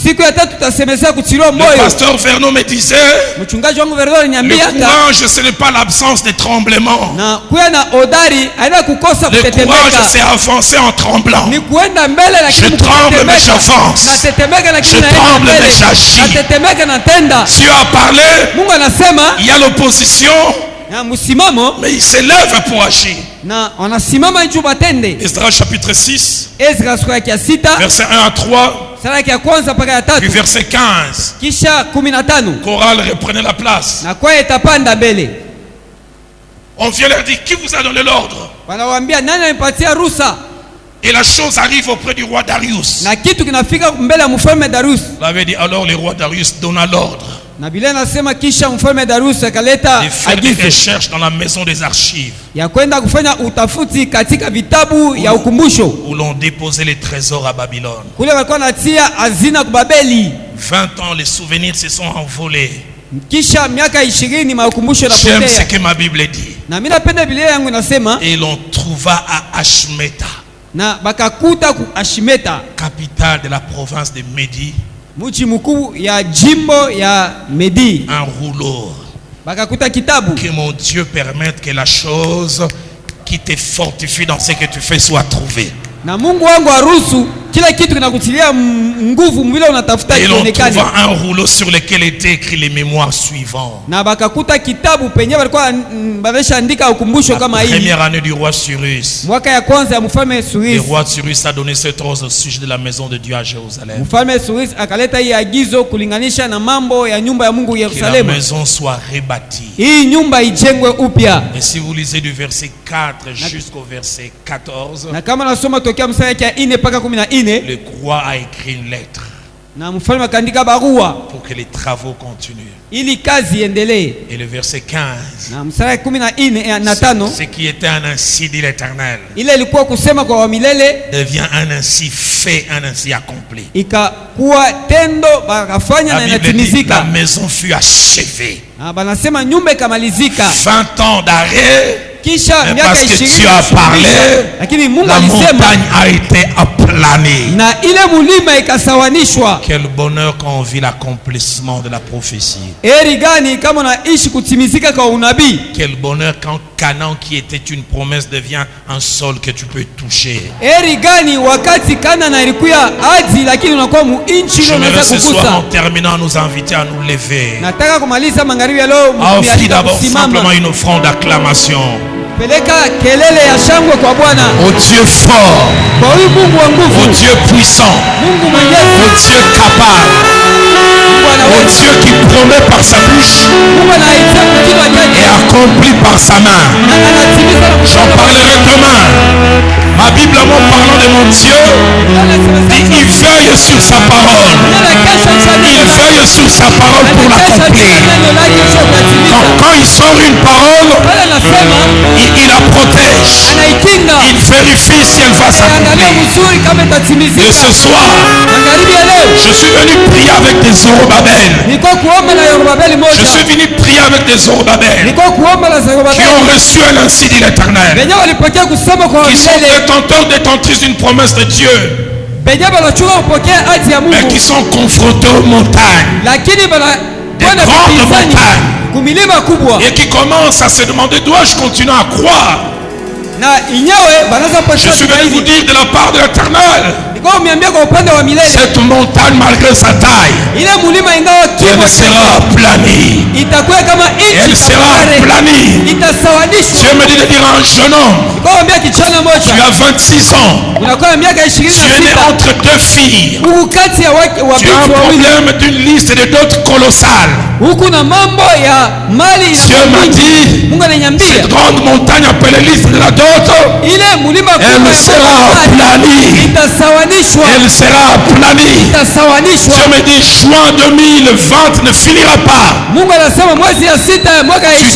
Le pasteur Vernon me disait, le courage, ce n'est pas l'absence de tremblement. Le courage, c'est avancer en tremblant. Je tremble mais j'avance. Je tremble mais j'agis. Dieu a parlé, il y a l'opposition, mais il s'élève pour agir. Esdras chapitre 6, verset 1 à 3. Puis verset 15. Chorale reprenait la place. On vient leur dire: qui vous a donné l'ordre? Et la chose arrive auprès du roi Darius. On avait dit: alors le roi Darius donna l'ordre de faire des recherches dans la maison des archives où l'on déposait les trésors à Babylone. 20 ans, les souvenirs se sont envolés. J'aime ce que ma Bible dit. Et l'on trouva à Ashmeta na bakakuta ku Ashimeta, capitale de la province de Médie, mji mkuu ya jimbo ya Medi, un rouleau. bakakuta kitabu. Que mon Dieu permette que la chose qui te fortifie dans ce que tu fais soit trouvée. Na Mungu wangu aruhusu kila kitu kinakutilia nguvu mbele unatafuta kionekane. Et l'on trouva un rouleau sur lequel étaient écrits les mémoires suivantes. Na bakakuta kitabu penye balikuwa banesha andika ukumbusho kama hii. Première année du roi Cyrus. Mwaka ya kwanza ya mfalme Cyrus. Le roi Cyrus a donné cet ordre au sujet de la maison de Dieu à Jérusalem. Mfalme Cyrus akaleta hii agizo kulinganisha na mambo ya nyumba ya Mungu Yerusalemu. Que la maison soit rebâtie. Hii nyumba ijengwe upya. Et si vous lisez du verset 4 jusqu'au verset 14. Na kama nasoma tokea mstari ya 4 mpaka 14. Le roi a écrit une lettre. Na mfalme akaandika barua pour que les travaux continuent. Ili kazi iendelee. Et le verset 15. Na mstari 14 na 5. Ce qui était un ainsi dit l'Éternel. Ile ilikuwa kusema kwa milele devient un ainsi fait, un ainsi accompli. Ikakuwa tendo bakafanya na inatimizika. La maison fut achevée. Banasema nyumba ikamalizika. 20 ans d'arrêt. Kisha miaka 20 tu as parlé, lakini Mungu la alisema montagne a été aplanée. Na ile mulima ikasawanishwa. Quel bonheur quand on vit l'accomplissement de la prophétie. Heri gani kama unaishi kutimizika kwa unabii. Quel bonheur quand Canaan qui était une promesse devient un sol que tu peux toucher. Heri gani wakati Kanana ilikuwa ahadi lakini unakuwa muinchi ile unaweza kugusa. Ce soir en terminant nous inviter à nous lever. Nataka kumaliza magharibi ya leo offrir d'abord simplement une offrande d'acclamation. Peleka kelele ya shangwe kwa Bwana. Au Dieu fort. Kwa huyu Mungu wa nguvu. Au Dieu puissant. Mungu mwenyewe. Au Dieu capable. Au Dieu qui promet par sa bouche et accomplit par sa main. J'en parlerai demain. Ma Bible, en parlant de mon Dieu, dit il veille sur sa parole. Il veille sur sa parole pour l'accomplir. Quand il sort une parole, il la protège. Il vérifie si elle va s'accomplir. Et ce soir, je suis venu prier avec des Zorobabel. Je suis venu prier avec des Zorobabel qui ont reçu un ainsi dit l'Éternel, qui sont détenteurs, détentrices d'une promesse de Dieu, mais qui sont confrontés aux montagnes, des grandes montagnes, et qui commencent à se demander dois-je continuer à croire. Je suis venu vous dire de la part de l'Éternel, cette montagne malgré sa taille, elle sera aplanie. Elle sera aplanie. Dieu me dit de dire à un jeune homme, tu as 26 ans, tu es né entre deux filles, tu as un problème d'une liste de d'autres colossales. Dieu m'a dit, cette grande montagne appelée liste de la dot, elle sera aplanie. Elle sera aplanie. Dieu me dit, juin 2020 ne finira pas. Tu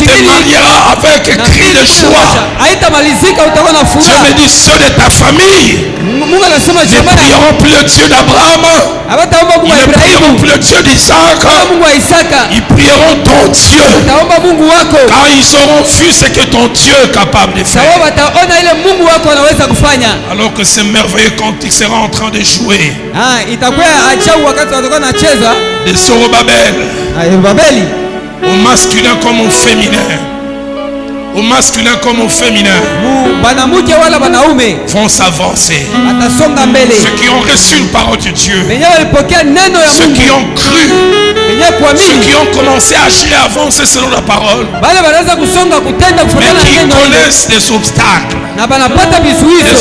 te marieras avec cri de joie. Dieu me dit, ceux de ta famille ne prieront plus le Dieu d'Abraham, ils ne prieront plus le Dieu d'Isaac, ils prieront ton Dieu, car ils auront vu ce que ton Dieu est capable de faire. Alors que ce merveilleux cantique sera en train de jouer, de Zorobabel, au masculin comme au féminin, au masculin comme au féminin, vont s'avancer. Ceux qui ont reçu une parole de Dieu, ceux qui ont cru, ceux qui ont commencé à agir et avancer selon la parole, mais qui connaissent des obstacles, des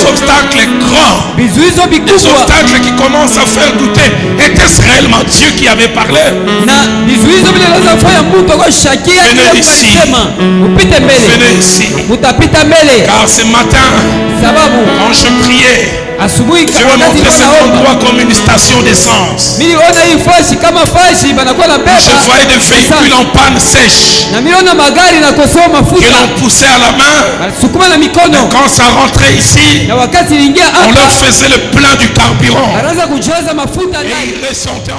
obstacles grands, des obstacles qui commencent à faire douter. Était-ce réellement Dieu qui avait parlé? Venez ici. Venez ici. Car ce matin, quand je priais, Dieu m'a montré cet endroit comme une station d'essence. Je voyais des véhicules en panne sèche que l'on poussait à la main. Mais quand ça rentrait ici, on leur faisait le plein du carburant. Et ils ressentaient